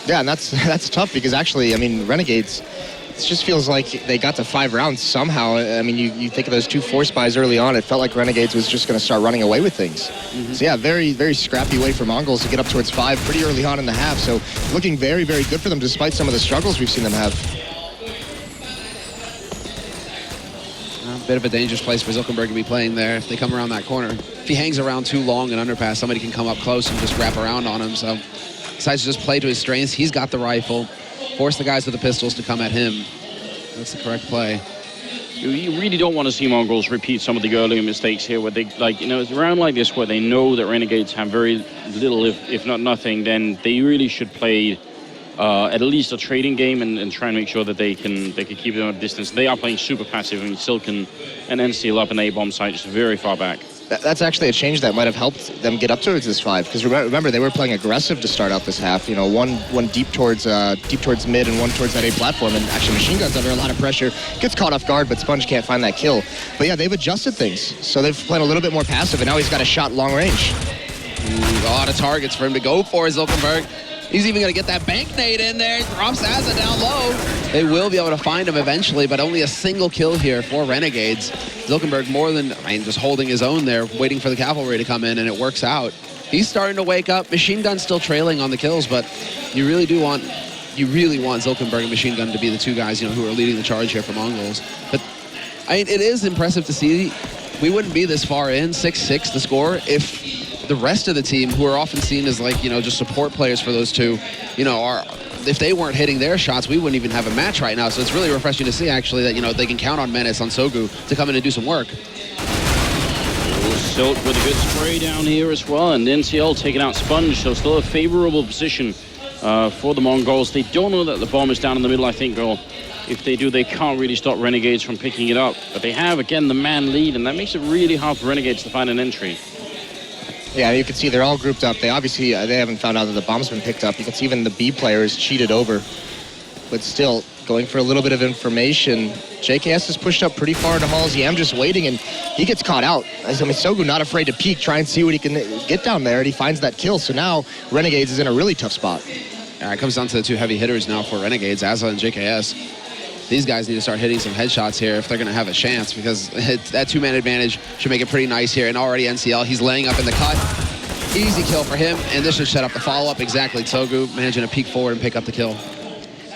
Yeah, and that's tough because actually, I mean, Renegades, it just feels like they got to 5 rounds somehow. I mean, you think of those 2 force buys early on, it felt like Renegades was just going to start running away with things. So yeah, very, very scrappy way for Mongols to get up towards 5 pretty early on in the half. So looking very, very good for them despite some of the struggles we've seen them have. A bit of a dangerous place for Silkenberg to be playing there if they come around that corner. If he hangs around too long in Underpass, somebody can come up close and just wrap around on him. So decides to just play to his strengths. He's got the rifle. Force the guys with the pistols to come at him. That's the correct play. You really don't want to see Mongols repeat some of the earlier mistakes here where they, it's a round like this where they know that Renegades have very little, if not nothing, then they really should play at least a trading game and try and make sure that they can keep them at a distance. They are playing super passive. I mean, Silken and NCL up an A-bomb site just very far back. That's actually a change that might have helped them get up towards this 5, because remember they were playing aggressive to start out this half. One deep towards mid and one towards that A platform, and actually Machine Gun's under a lot of pressure, gets caught off guard, but Sponge can't find that kill. But yeah, they've adjusted things, so they've played a little bit more passive, and now he's got a shot long range. A lot of targets for him to go for, Silkenberg. He's even going to get that bank nade in there. Drops Aza down low. They will be able to find him eventually, but only a single kill here for Renegades. Silkenberg just holding his own there, waiting for the cavalry to come in, and it works out. He's starting to wake up. Machine Gun still trailing on the kills, but you really do want you really want Zilkenberg and Machine Gun to be the two guys, who are leading the charge here for Mongolz. But it is impressive to see. We wouldn't be this far in, 6-6 the score, if the rest of the team, who are often seen as like, just support players for those two, if they weren't hitting their shots, we wouldn't even have a match right now. So it's really refreshing to see, actually, that, they can count on Menace, on Sogu, to come in and do some work. Silk with a good spray down here as well, and NCL taking out Sponge, so still a favorable position for the Mongols. They don't know that the bomb is down in the middle, I think, or if they do, they can't really stop Renegades from picking it up. But they have, again, the man lead, and that makes it really hard for Renegades to find an entry. Yeah, you can see they're all grouped up. They obviously, they haven't found out that the bomb's been picked up. You can see even the B player is cheated over. But still, going for a little bit of information. JKS is pushed up pretty far into Halls. IEM just waiting, and he gets caught out. Sogu not afraid to peek, try and see what he can get down there, and he finds that kill. So now Renegades is in a really tough spot. Yeah, it comes down to the two heavy hitters now for Renegades, Azza and JKS. These guys need to start hitting some headshots here if they're going to have a chance, because that two-man advantage should make it pretty nice here. And already NCL, he's laying up in the cut. Easy kill for him, and this should set up the follow-up exactly. Sogu managing to peek forward and pick up the kill.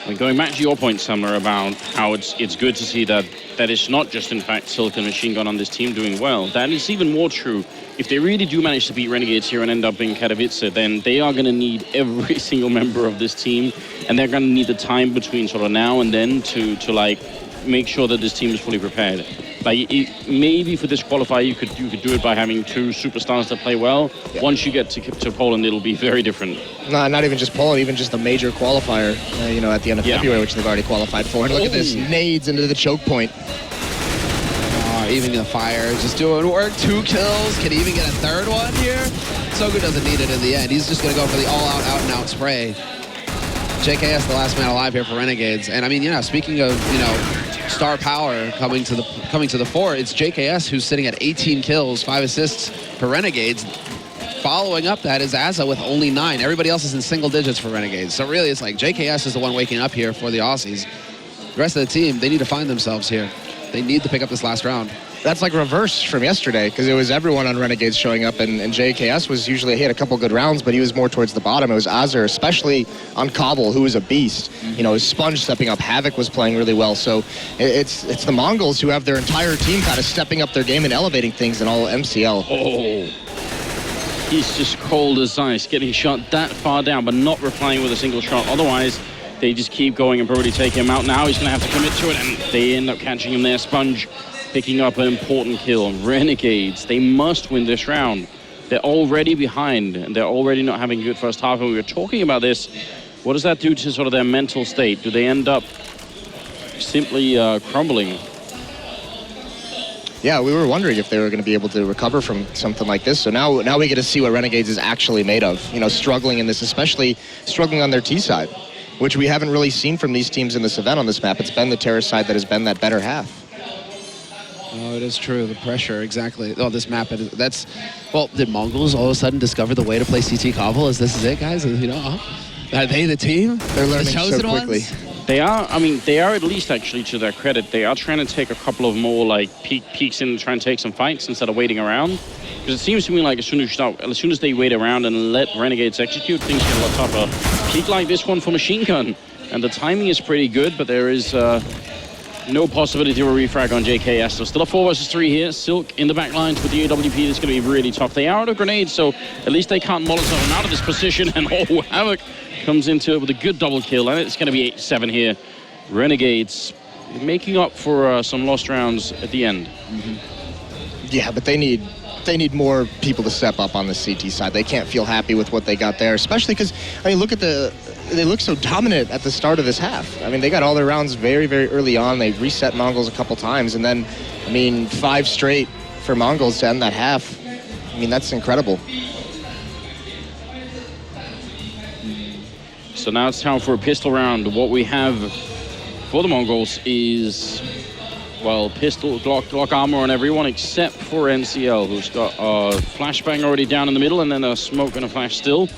And going back to your point, Summer, about how it's good to see that it's not just, in fact, Silk and Machine Gun on this team doing well. That is even more true. If they really do manage to beat Renegades here and end up in Katowice, then they are going to need every single member of this team, and they're going to need the time between sort of now and then to like make sure that this team is fully prepared. Like maybe for this qualifier you could do it by having two superstars that play well. Yeah. Once you get to Poland, it'll be very different. No, not even just Poland, even just a major qualifier. At the end of February, which they've already qualified for. And look at this, nades into the choke point. Even the fire, just doing work. 2 kills. Can he even get a third one here? Sogu doesn't need it in the end. He's just going to go for the all-out, out-and-out spray. JKS, the last man alive here for Renegades. And I mean, speaking of, star power coming to the fore, it's JKS who's sitting at 18 kills, 5 assists for Renegades. Following up that is Azza with only 9. Everybody else is in single digits for Renegades. So really, it's like JKS is the one waking up here for the Aussies. The rest of the team, they need to find themselves here. They need to pick up this last round. That's like reverse from yesterday, because it was everyone on Renegades showing up, and JKS was usually, he had a couple good rounds, but he was more towards the bottom. It was Azur, especially on Cbble, who was a beast. Sponge stepping up, Havoc was playing really well. So it's the Mongols who have their entire team kind of stepping up their game and elevating things in all MCL. Oh, he's just cold as ice, getting shot that far down, but not replying with a single shot. Otherwise, they just keep going and probably take him out. Now he's going to have to commit to it, and they end up catching him there. Sponge picking up an important kill. Renegades, they must win this round. They're already behind, and they're already not having a good first half. And we were talking about this. What does that do to sort of their mental state? Do they end up simply crumbling? Yeah, we were wondering if they were going to be able to recover from something like this. So now we get to see what Renegades is actually made of. Struggling in this, especially struggling on their T side, which we haven't really seen from these teams in this event on this map. It's been the Terror side that has been that better half. Oh, it is true. The pressure, exactly. Oh, this map, well, did Mongols all of a sudden discover the way to play CT Cbble? Is this it, guys? Are they the team? They're learning so quickly. They are, they are at least, actually, to their credit, they are trying to take a couple of more, peeks in and try and take some fights instead of waiting around. Because it seems to me like as soon as they wait around and let Renegades execute, things get a lot tougher. Peak like this one for Machine Gun. And the timing is pretty good, but there is no possibility of a refrag on JKS. So still a 4 versus 3 here. Silk in the back lines with the AWP. It's going to be really tough. They are out of grenades, so at least they can't Molotov him out of this position. And Havoc comes into it with a good double kill. And it's going to be 8-7 here. Renegades making up for some lost rounds at the end. Yeah, but they need more people to step up on the CT side. They can't feel happy with what they got there, especially because, look at they look so dominant at the start of this half. They got all their rounds very, very early on. They reset Mongols a couple times, and then, 5 straight for Mongols to end that half. That's incredible. So now it's time for a pistol round. What we have for the Mongols is, well, pistol, Glock armor on everyone except for NCL, who's got a flashbang already down in the middle, and then a smoke and a flash still.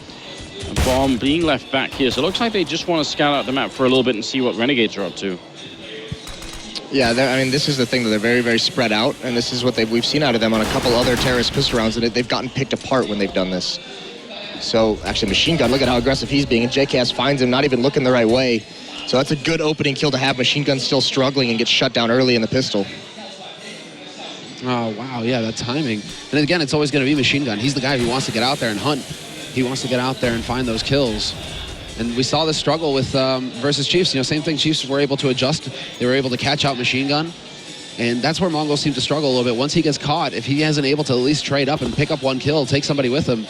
A bomb being left back here. So it looks like they just want to scout out the map for a little bit and see what Renegades are up to. Yeah, this is the thing, that they're very, very spread out, and this is what we've seen out of them on a couple other terrorist pistol rounds, and they've gotten picked apart when they've done this. So actually Machine Gun, look at how aggressive he's being, and JKS finds him not even looking the right way. So that's a good opening kill to have. Machine Gun still struggling and gets shut down early in the pistol. Oh, wow, yeah, that timing. And again, it's always going to be Machine Gun. He's the guy who wants to get out there and hunt. He wants to get out there and find those kills. And we saw this struggle with versus Chiefs. You know, same thing. Chiefs were able to adjust. They were able to catch out Machine Gun. And that's where Mongolz seem to struggle a little bit. Once he gets caught, if he isn't able to at least trade up and pick up one kill, take somebody with him,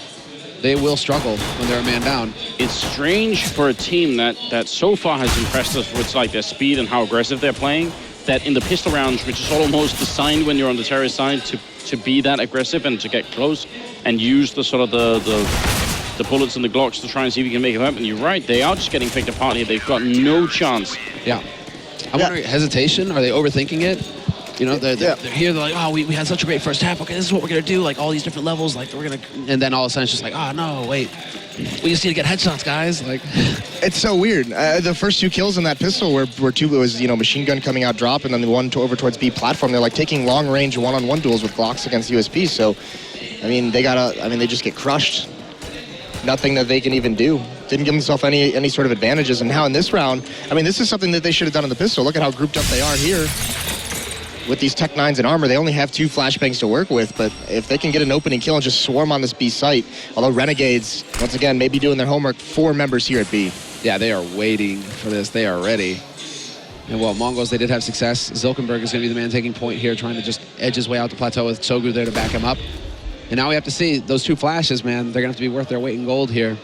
they will struggle when they're a man down. It's strange for a team that so far has impressed us with like their speed and how aggressive they're playing, that in the pistol rounds, which is almost designed when you're on the terrorist side to be that aggressive and to get close and use the sort of the bullets and the Glocks to try and see if you can make it happen. You're right, they are just getting picked apart here. They've got no chance. Yeah. I'm wondering, hesitation? Are they overthinking it? You know, they're here, they're like, oh, we had such a great first half. Okay, this is what we're going to do. Like, all these different levels. Like, we're going to... And then all of a sudden, it's just like, oh, no, wait. We just need to get headshots, guys. Like, it's so weird. The first 2 kills in that pistol were two. It was, you know, Machine Gun coming out drop, and then the one over towards B platform. They're like taking long-range one-on-one duels with Glocks against USP. So, I mean, they just get crushed. Nothing that they can even do. Didn't give themselves any sort of advantages. And now in this round, I mean, this is something that they should have done in the pistol. Look at how grouped up they are here. With these Tech 9s in armor, they only have 2 flashbangs to work with, but if they can get an opening kill and just swarm on this B site, although Renegades, once again, maybe doing their homework, 4 members here at B. Yeah, they are waiting for this. They are ready. And well, Mongolz, they did have success. Zilkenberg is going to be the man taking point here, trying to just edge his way out the plateau with Sogu there to back him up. And now we have to see those 2 flashes, man. They're going to have to be worth their weight in gold here.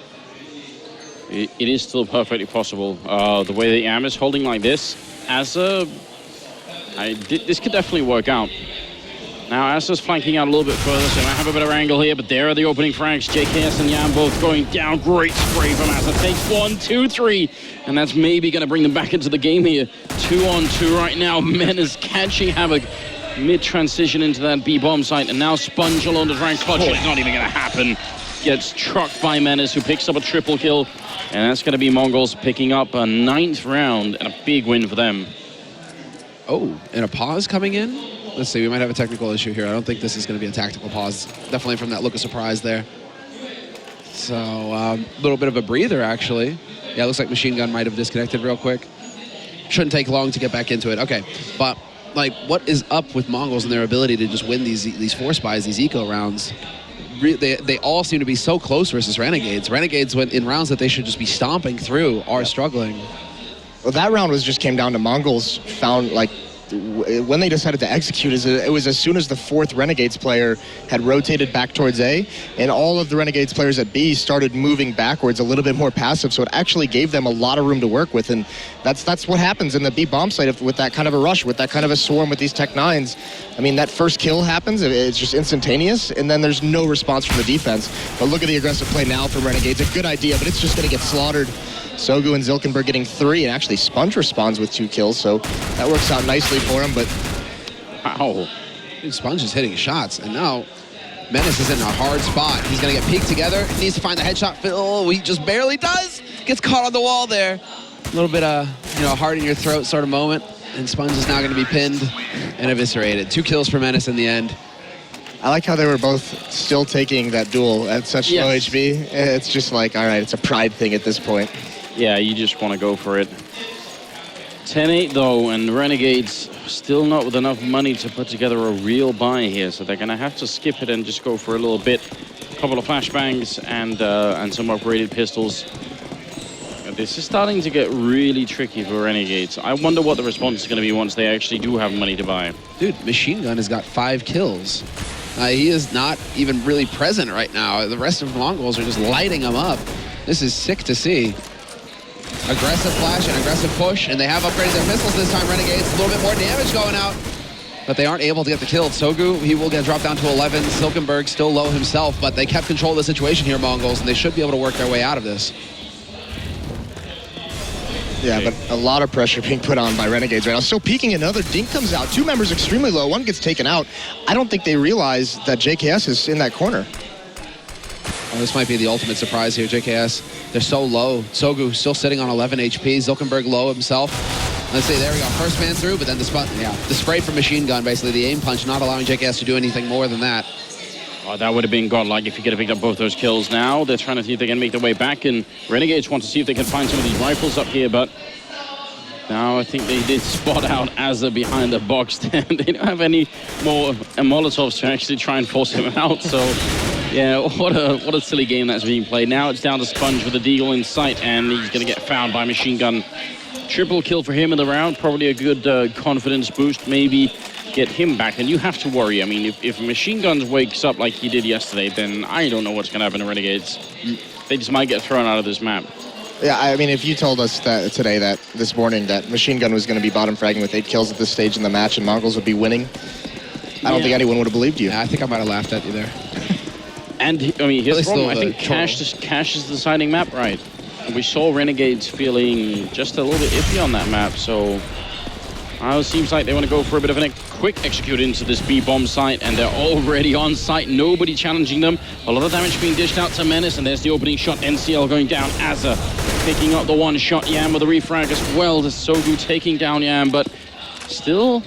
It is still perfectly possible. The way the IEM is holding like this, as a... this could definitely work out. Now, Asa's flanking out a little bit further, so I might have a better angle here, but there are the opening frags. JKS and IEM both going down. Great spray from Asa. Takes 1, 2, 3, and that's maybe going to bring them back into the game here. 2-on-2 right now. Menace catching Havoc mid-transition into that B bomb site, and now Sponge alone to try and clutch it. It's not even going to happen. Gets trucked by Menace, who picks up a triple kill, and that's going to be Mongolz picking up a 9th round and a big win for them. Oh, and a pause coming in? Let's see, we might have a technical issue here. I don't think this is going to be a tactical pause. Definitely from that look of surprise there. So, a little bit of a breather, actually. Yeah, it looks like Machine Gun might have disconnected real quick. Shouldn't take long to get back into it. Okay, but, like, what is up with Mongolz and their ability to just win these force buys, these eco rounds? They all seem to be so close versus Renegades. Renegades, when in rounds that they should just be stomping through, are struggling. Well, that round came down to Mongolz found, like, when they decided to execute, it was as soon as the 4th Renegades player had rotated back towards A, and all of the Renegades players at B started moving backwards a little bit more passive, so it actually gave them a lot of room to work with, and that's what happens in the B bomb site with that kind of a rush, with that kind of a swarm with these Tech 9s. I mean, that first kill happens, it's just instantaneous, and then there's no response from the defense. But look at the aggressive play now from Renegades. A good idea, but it's just going to get slaughtered. Sogu and Zilkenberg getting 3, and actually Sponge responds with 2 kills, so that works out nicely for him, but... Wow. Sponge is hitting shots, and now Menace is in a hard spot. He's going to get peeked together, needs to find the headshot. Oh, he just barely does! Gets caught on the wall there. A little bit of, heart in your throat sort of moment, and Sponge is now going to be pinned and eviscerated. 2 kills for Menace in the end. I like how they were both still taking that duel at such low HP. It's just like, all right, it's a pride thing at this point. Yeah, you just want to go for it. 10-8 though, and Renegades still not with enough money to put together a real buy here, so they're going to have to skip it and just go for a little bit. A couple of flashbangs and some upgraded pistols. This is starting to get really tricky for Renegades. I wonder what the response is going to be once they actually do have money to buy. Dude, Machine Gun has got 5 kills. He is not even really present right now. The rest of Mongolz are just lighting him up. This is sick to see. Aggressive flash and aggressive push, and they have upgraded their pistols this time, Renegades. A little bit more damage going out, but they aren't able to get the kill. Sogu, he will get dropped down to 11. Silkenberg still low himself, but they kept control of the situation here, Mongolz, and they should be able to work their way out of this. Yeah, but a lot of pressure being put on by Renegades right now. Still peeking, another dink comes out. 2 members extremely low, 1 gets taken out. I don't think they realize that JKS is in that corner. Oh, this might be the ultimate surprise here, JKS. They're so low. Sogu still sitting on 11 HP. Zilkenberg low himself. Let's see, there we go. First man through, but then the spray from Machine Gun, basically the aim punch, not allowing JKS to do anything more than that. Oh, that would have been godlike if he could have picked up both those kills. Now they're trying to see if they can make their way back, and Renegades want to see if they can find some of these rifles up here, but now I think they did spot out Azza behind the box. They don't have any more Molotovs to actually try and force him out, so yeah, what a silly game that's being played. Now it's down to Sponge with the deagle in sight, and he's going to get found by Machine Gun. Triple kill for him in the round, probably a good confidence boost, maybe get him back. And you have to worry. I mean, if Machine Guns wakes up like he did yesterday, then I don't know what's going to happen to Renegades. They just might get thrown out of this map. Yeah, I mean, if you told us that this morning, that Machine Gun was going to be bottom fragging with 8 kills at this stage in the match and Mongolz would be winning, I don't think anyone would have believed you. Yeah, I think I might have laughed at you there. And, I mean, here's the problem. I think Cash is the deciding map, right? We saw Renegades feeling just a little bit iffy on that map, so it seems like they want to go for a bit of a quick execute into this B-bomb site, and they're already on site, nobody challenging them. A lot of damage being dished out to Menace, and there's the opening shot. NCL going down. Azza picking up the one shot. Yam with the refrag as well. Sogu taking down Yam, but still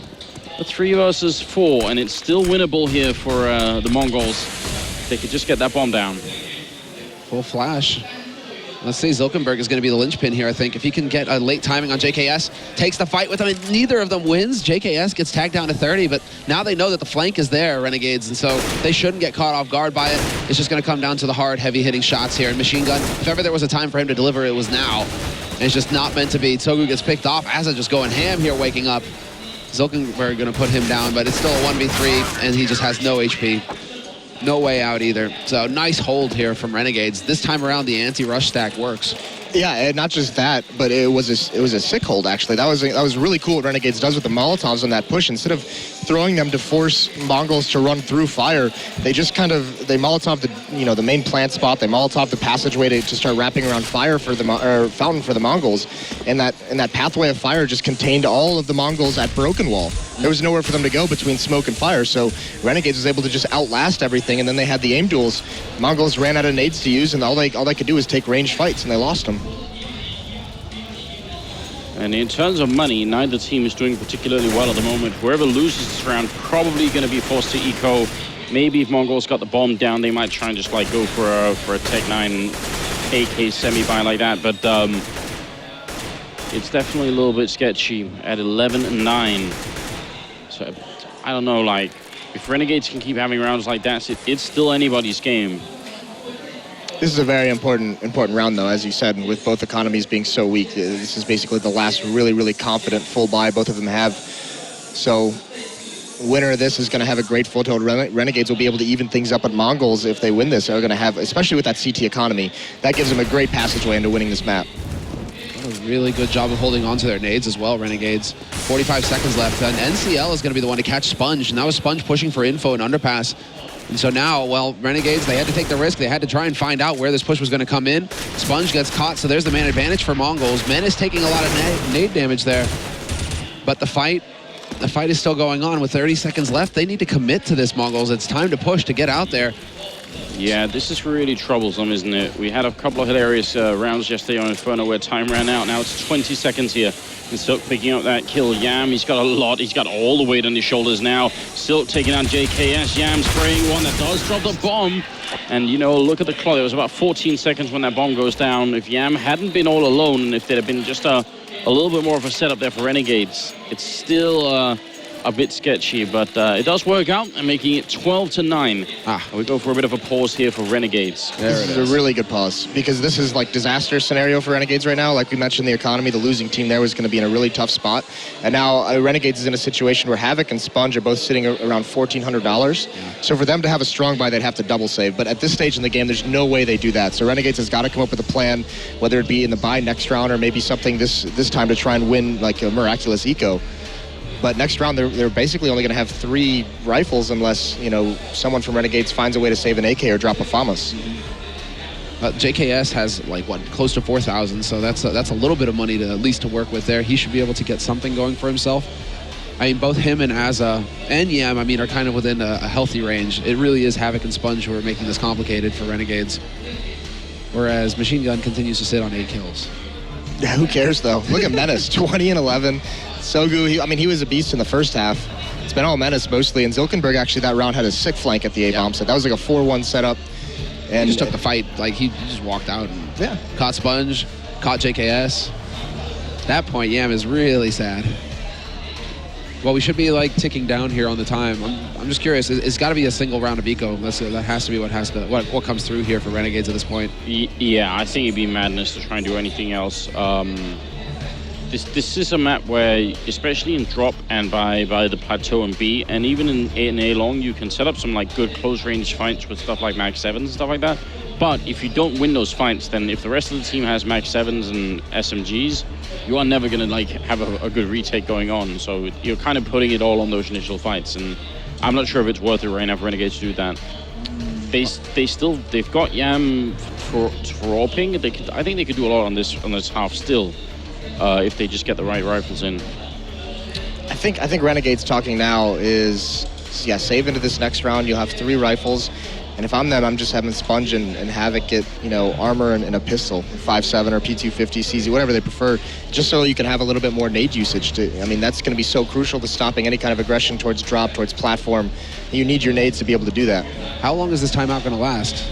a 3 versus 4, and it's still winnable here for the Mongolz. They could just get that bomb down. Full flash. Let's say Zilkenberg is going to be the linchpin here, I think. If he can get a late timing on JKS, takes the fight with him, and neither of them wins. JKS gets tagged down to 30, but now they know that the flank is there, Renegades, and so they shouldn't get caught off guard by it. It's just going to come down to the hard, heavy-hitting shots here. And Machine Gun, if ever there was a time for him to deliver, it was now. And it's just not meant to be. Sogu gets picked off. Azza just going ham here, waking up. Zilkenberg going to put him down, but it's still a 1v3, and he just has no HP. No way out either. So nice hold here from Renegades. This time around, the anti-rush stack works. Yeah, and not just that, but it was a sick hold actually. That was really cool what Renegades does with the Molotovs on that push. Instead of throwing them to force Mongolz to run through fire, they just they Molotov the main plant spot. They Molotov the passageway to start wrapping around fire for the fountain for the Mongolz, and that pathway of fire just contained all of the Mongolz at Broken Wall. There was nowhere for them to go between smoke and fire, so Renegades was able to just outlast everything. And then they had the aim duels. Mongolz ran out of nades to use, and all they could do was take ranged fights, and they lost them. And in terms of money, neither team is doing particularly well at the moment. Whoever loses this round probably going to be forced to eco. Maybe if Mongolz got the bomb down, they might try and just like go for a Tech 9 AK semi-buy like that. But it's definitely a little bit sketchy at 11-9. So I don't know, like if Renegades can keep having rounds like that, it's still anybody's game. This is a very important round, though, as you said, with both economies being so weak. This is basically the last really confident full buy both of them have. So winner of this is going to have a great full total. Renegades will be able to even things up at Mongolz if they win this. They're going to have, especially with that CT economy, that gives them a great passageway into winning this map. A really good job of holding on to their nades as well, Renegades. 45 seconds left, and NCL is going to be the one to catch Sponge. And that was Sponge pushing for info and underpass. And so now, well, Renegades, they had to take the risk. They had to try and find out where this push was going to come in. Sponge gets caught, so there's the man advantage for Mongolz. Menace taking a lot of nade damage there. But the fight is still going on with 30 seconds left. They need to commit to this, Mongolz. It's time to push to get out there. Yeah, this is really troublesome, isn't it? We had a couple of hilarious rounds yesterday on Inferno where time ran out. Now it's 20 seconds here. And Silk picking up that kill. Yam, he's got a lot. He's got all the weight on his shoulders now. Silk taking on JKS. Yam spraying one that does drop the bomb. And, you know, look at the clock. There was about 14 seconds when that bomb goes down. If Yam hadn't been all alone, and if there had been just a little bit more of a setup there for Renegades, it's still a bit sketchy, but it does work out and making it 12-9. We go for a bit of a pause here for Renegades. This is a really good pause because this is like disaster scenario for Renegades right now. Like we mentioned, the economy, the losing team there was going to be in a really tough spot. And now Renegades is in a situation where Havoc and Sponge are both sitting around $1,400. So for them to have a strong buy, they'd have to double save. But at this stage in the game, there's no way they do that. So Renegades has got to come up with a plan, whether it be in the buy next round or maybe something this time to try and win like a miraculous eco. But next round, they're basically only going to have 3 rifles unless, you know, someone from Renegades finds a way to save an AK or drop a FAMAS. JKS has, like, what, close to 4,000, so that's a little bit of money to at least to work with there. He should be able to get something going for himself. I mean, both him and Azza and Yam, I mean, are kind of within a healthy range. It really is Havoc and Sponge who are making this complicated for Renegades, whereas Machine Gun continues to sit on 8 kills. Yeah, who cares, though? Look at Menace, 20 and 11. Sogu, he was a beast in the first half. it's been all Menace mostly, and Zilkenberg actually that round had a sick flank at the A-bomb set. That was like a 4-1 setup. And he just took the fight. Like, he just walked out and caught Sponge, caught JKS. At that point, Yam is really sad. Well, we should be like ticking down here on the time. I'm just curious. It's got to be a single round of eco. That has to be what comes through here for Renegades at this point. Yeah, I think it'd be madness to try and do anything else. This is a map where, especially in drop and by the plateau and B, and even in A long, you can set up some like good close range fights with stuff like Mag 7s and stuff like that. But if you don't win those fights, then if the rest of the team has Mag 7s and SMGs, you are never gonna like have a good retake going on. So you're kind of putting it all on those initial fights, and I'm not sure if it's worth it right now for Renegades to do that. They've got Yam for AWPing. I think they could do a lot on this half still. If they just get the right rifles in. I think Renegades talking now is, save into this next round. You'll have 3 rifles. And if I'm them, I'm just having Sponge and Havoc get, armor and a pistol, 5.7 or P250, CZ, whatever they prefer, just so you can have a little bit more nade usage. That's going to be so crucial to stopping any kind of aggression towards drop, towards platform. You need your nades to be able to do that. How long is this timeout going to last?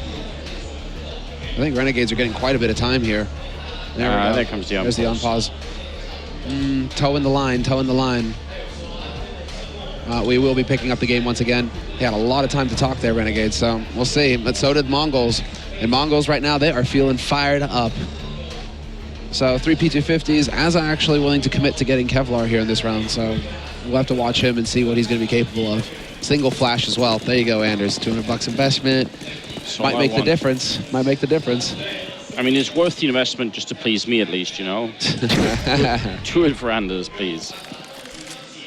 I think Renegades are getting quite a bit of time here. There we go. There comes the unpause. There's the unpause. Toe in the line. We will be picking up the game once again. They had a lot of time to talk there, Renegades, so we'll see. But so did Mongolz. And Mongolz right now, they are feeling fired up. So 3 P250s. Azza actually willing to commit to getting Kevlar here in this round, so we'll have to watch him and see what he's going to be capable of. Single flash as well. There you go, Anders. $200 investment. Might make the difference. It's worth the investment just to please me, at least, Do it for Anders, please.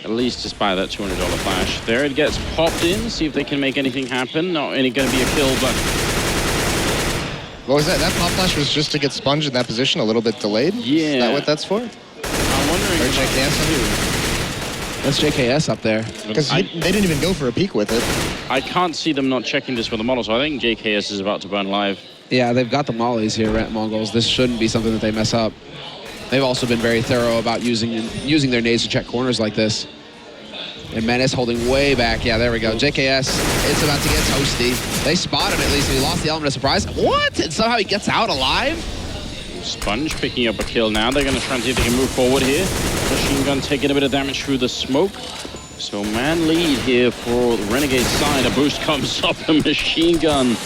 At least just buy that $200 flash. There it gets popped in, see if they can make anything happen. Not only going to be a kill, but... What was that? That pop flash was just to get Sponge in that position, a little bit delayed? Yeah. Is that what that's for? I'm wondering... Or JKS? That's JKS up there. Because they didn't even go for a peek with it. I can't see them not checking this with the model, so I think JKS is about to burn live. Yeah, they've got the mollies here at Mongolz. This shouldn't be something that they mess up. They've also been very thorough about using their nades to check corners like this. And Menace holding way back. Yeah, there we go. JKS, it's about to get toasty. They spot him at least. He lost the element of surprise. What? And somehow he gets out alive? Sponge picking up a kill now. They're going to try and see if they can move forward here. Machine gun taking a bit of damage through the smoke. So man lead here for the Renegade side. A boost comes up, a machine gun.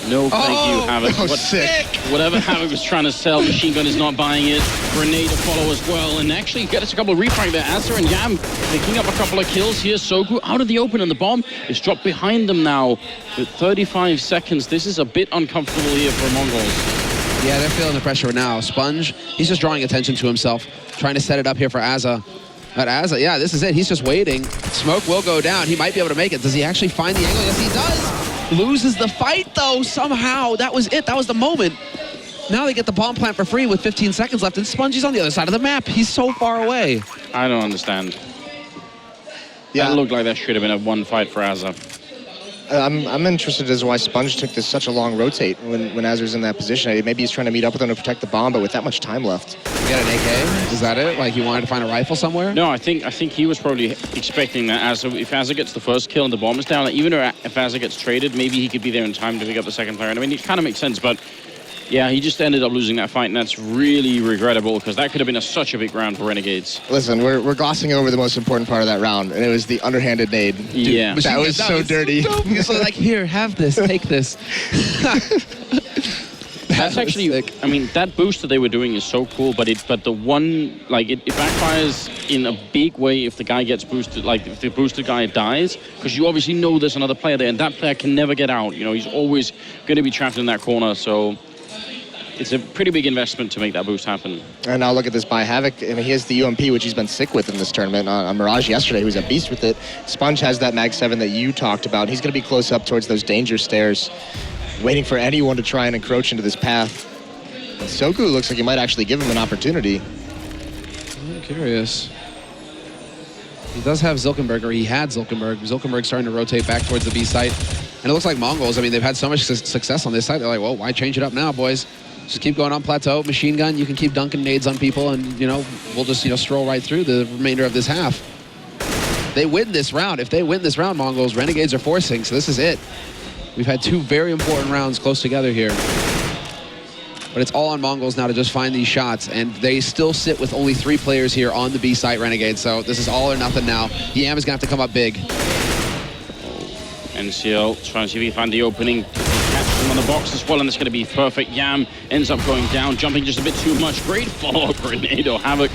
No, thank you, Havoc. Sick. Whatever Havoc was trying to sell, machine gun is not buying it. Grenade to follow as well, and actually gets a couple of refrag there. Azza and Yam picking up a couple of kills here. Soku out of the open, and the bomb is dropped behind them now with 35 seconds. This is a bit uncomfortable here for Mongolz. Yeah, they're feeling the pressure now. Sponge, he's just drawing attention to himself, trying to set it up here for Azza. But Azza, yeah, this is it. He's just waiting. Smoke will go down. He might be able to make it. Does he actually find the angle? Yes, he does. Loses the fight, though, somehow. That was it. That was the moment. Now they get the bomb plant for free with 15 seconds left, and Spongy's on the other side of the map. He's so far away. I don't understand. Yeah. That looked like that should have been a one fight for Azza. I'm interested as to why Sponge took this such a long rotate when Azza's in that position. Maybe he's trying to meet up with him to protect the bomb, but with that much time left. Get an AK? Is that it? Like he wanted to find a rifle somewhere? No, I think he was probably expecting that Azza, if Azza gets the first kill and the bomb is down, even if Azza gets traded, maybe he could be there in time to pick up the second player. It kind of makes sense, but yeah, he just ended up losing that fight, and that's really regrettable because that could have been such a big round for Renegades. Listen, we're glossing over the most important part of that round, and it was the underhanded nade. Dude, yeah. that was so dirty. He's like, here, have this, take this. That's actually, sick. That boost that they were doing is so cool, but it backfires in a big way if the guy gets boosted, like if the boosted guy dies, because you obviously know there's another player there, and that player can never get out. He's always going to be trapped in that corner, so it's a pretty big investment to make that boost happen. And now look at this by Havoc. He has the UMP, which he's been sick with in this tournament. On Mirage yesterday, he was a beast with it. Sponge has that Mag 7 that you talked about. He's going to be close up towards those danger stairs, waiting for anyone to try and encroach into this path. And Soku looks like he might actually give him an opportunity. I'm curious. He does have Zilkenberg, or he had Zilkenberg. Zilkenberg's starting to rotate back towards the B site. And it looks like Mongolz, they've had so much success on this site. They're like, well, why change it up now, boys? Just keep going on plateau. Machine gun, you can keep dunking nades on people, and, we'll just, stroll right through the remainder of this half. they win this round. If they win this round, Mongolz, Renegades are forcing, so this is it. We've had 2 very important rounds close together here. But it's all on Mongolz now to just find these shots, and they still sit with only 3 players here on the B site, Renegades, so this is all or nothing now. IEM is going to have to come up big. NCL trying to see if he can find the opening. Catch him on the box as well, and it's going to be perfect. Yam ends up going down, jumping just a bit too much. Great follow-up grenade. Havoc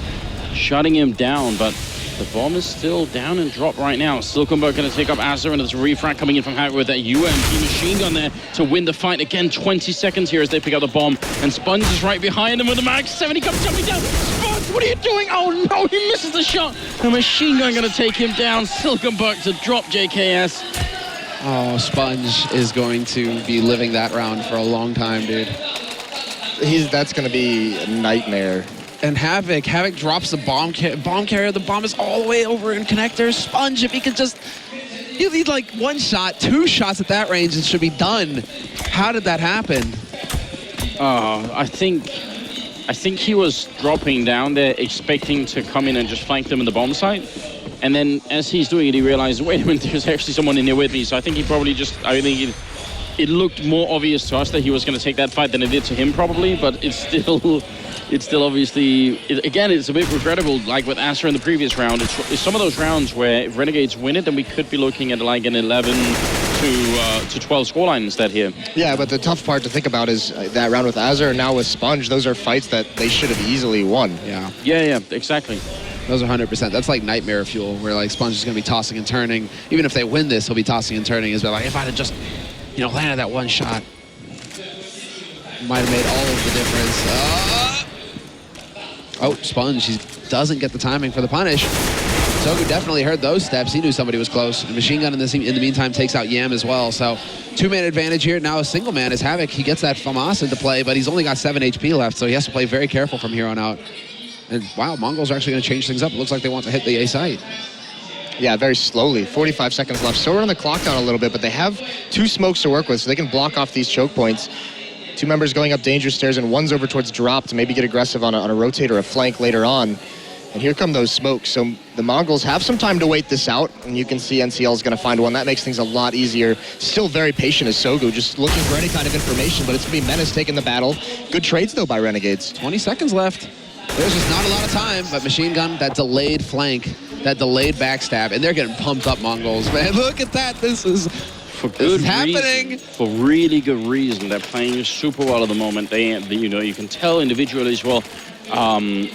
shutting him down, but the bomb is still down and dropped right now. Silkenberg going to take up Azza, and there's a refract coming in from Havoc with that UMP machine gun there to win the fight. Again, 20 seconds here as they pick up the bomb, and Sponge is right behind him with the Mag 7. He comes jumping down. Sponge, what are you doing? Oh no, he misses the shot. The machine gun going to take him down. Silkenberg to drop JKS. Oh, Sponge is going to be living that round for a long time, dude. That's going to be a nightmare. And Havoc drops the bomb carrier. The bomb is all the way over in connector. Sponge, if he could just, you need like 1 shot, 2 shots at that range, and should be done. How did that happen? I think he was dropping down there, expecting to come in and just flank them in the bomb site. And then as he's doing it, he realized, wait a minute, there's actually someone in here with me. So I think he probably just, it looked more obvious to us that he was going to take that fight than it did to him probably, but it's still obviously, again, it's a bit regrettable, like with Astra in the previous round. It's some of those rounds where if Renegades win it, then we could be looking at like an 11 to 12 scoreline instead here. Yeah, but the tough part to think about is that round with Azur and now with Sponge. Those are fights that they should have easily won. Yeah, exactly. Those are 100%. That's like nightmare fuel, where like Sponge is going to be tossing and turning. Even if they win this, he'll be tossing and turning. He's like, if I'd have just, landed that 1 shot, might have made all of the difference. Oh, Sponge, he doesn't get the timing for the punish. Sogu definitely heard those steps. He knew somebody was close. And Machine Gun in the meantime takes out Yam as well. So 2-man advantage here. Now a single man is Havoc. He gets that FAMAS into play, but he's only got 7 HP left, so he has to play very careful from here on out. And wow, Mongolz are actually going to change things up. It looks like they want to hit the A site. Yeah, very slowly. 45 seconds left. So we're on the clock down a little bit, but they have 2 smokes to work with, so they can block off these choke points. 2 members going up dangerous stairs, and one's over towards drop to maybe get aggressive on a rotate or a flank later on. And here come those smokes. So the Mongols have some time to wait this out, and you can see NCL is going to find one. That makes things a lot easier. Still very patient as Sogu, just looking for any kind of information, but it's going to be Menace taking the battle. Good trades, though, by Renegades. 20 seconds left. There's just not a lot of time, but Machine Gun, that delayed flank, that delayed backstab, and they're getting pumped up, Mongolz. Man, look at that. This is happening. For really good reason. They're playing super well at the moment. You can tell individually as well.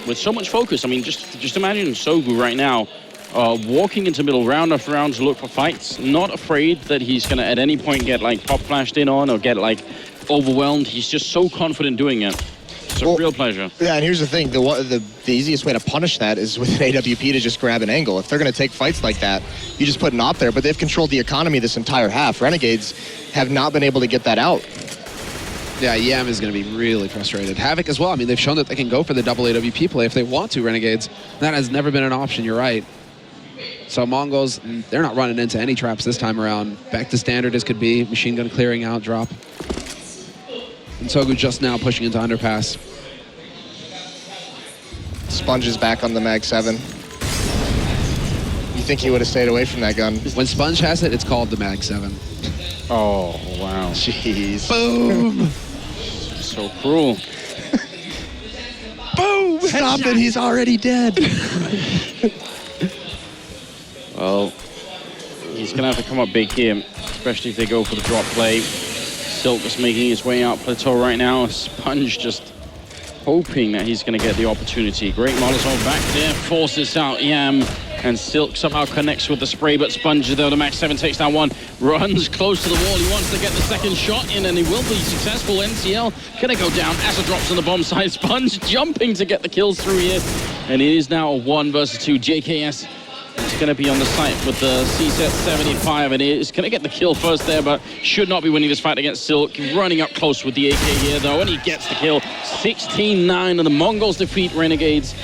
With so much focus. I mean, just imagine Sogu right now walking into middle round after round to look for fights, not afraid that he's going to at any point get like pop flashed in on or get like overwhelmed. He's just so confident doing it. It's a real pleasure. Yeah, and here's the thing. The easiest way to punish that is with an AWP to just grab an angle. If they're going to take fights like that, you just put an op there. But they've controlled the economy this entire half. Renegades have not been able to get that out. Yeah, Yam is going to be really frustrated. Havoc as well. I mean, they've shown that they can go for the double AWP play if they want to, Renegades. That has never been an option, you're right. So Mongolz, they're not running into any traps this time around. Back to standard as could be. Machine Gun clearing out, drop. And Sogu just now pushing into underpass. Sponge is back on the Mag 7. You think he would have stayed away from that gun? When Sponge has it, it's called the Mag 7. Oh, wow. Jeez. Boom! So cruel. Boom! Stop it, he's already dead. Well, he's going to have to come up big here, especially if they go for the drop play. Silk is making his way out plateau right now. Sponge just hoping that he's going to get the opportunity. Great Molotov back there, forces out Yam, and Silk somehow connects with the spray, but Sponge, though, the Max 7 takes down one, runs close to the wall. He wants to get the second shot in, and he will be successful. NCL gonna go down. Asa drops on the bomb side. Sponge jumping to get the kills through here, and it is now a 1 versus 2. JKS is going to be on the site with the C-set 75, and is going to get the kill first there, but should not be winning this fight against Silk. Running up close with the AK here, though, and he gets the kill. 16-9, and the Mongols defeat Renegades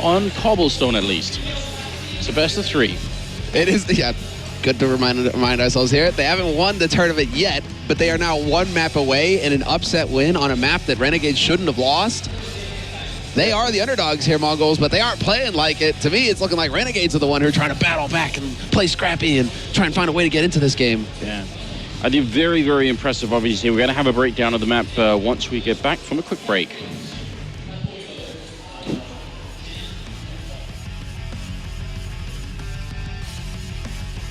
on cobblestone, at least. It's a best of 3. It is, yeah. Good to remind ourselves here. They haven't won the tournament yet, but they are now 1 map away and an upset win on a map that Renegades shouldn't have lost. They are the underdogs here, Mongolz, but they aren't playing like it. To me, it's looking like Renegades are the one who are trying to battle back and play scrappy and try and find a way to get into this game. Yeah. I think very, very impressive, obviously. We're going to have a breakdown of the map once we get back from a quick break.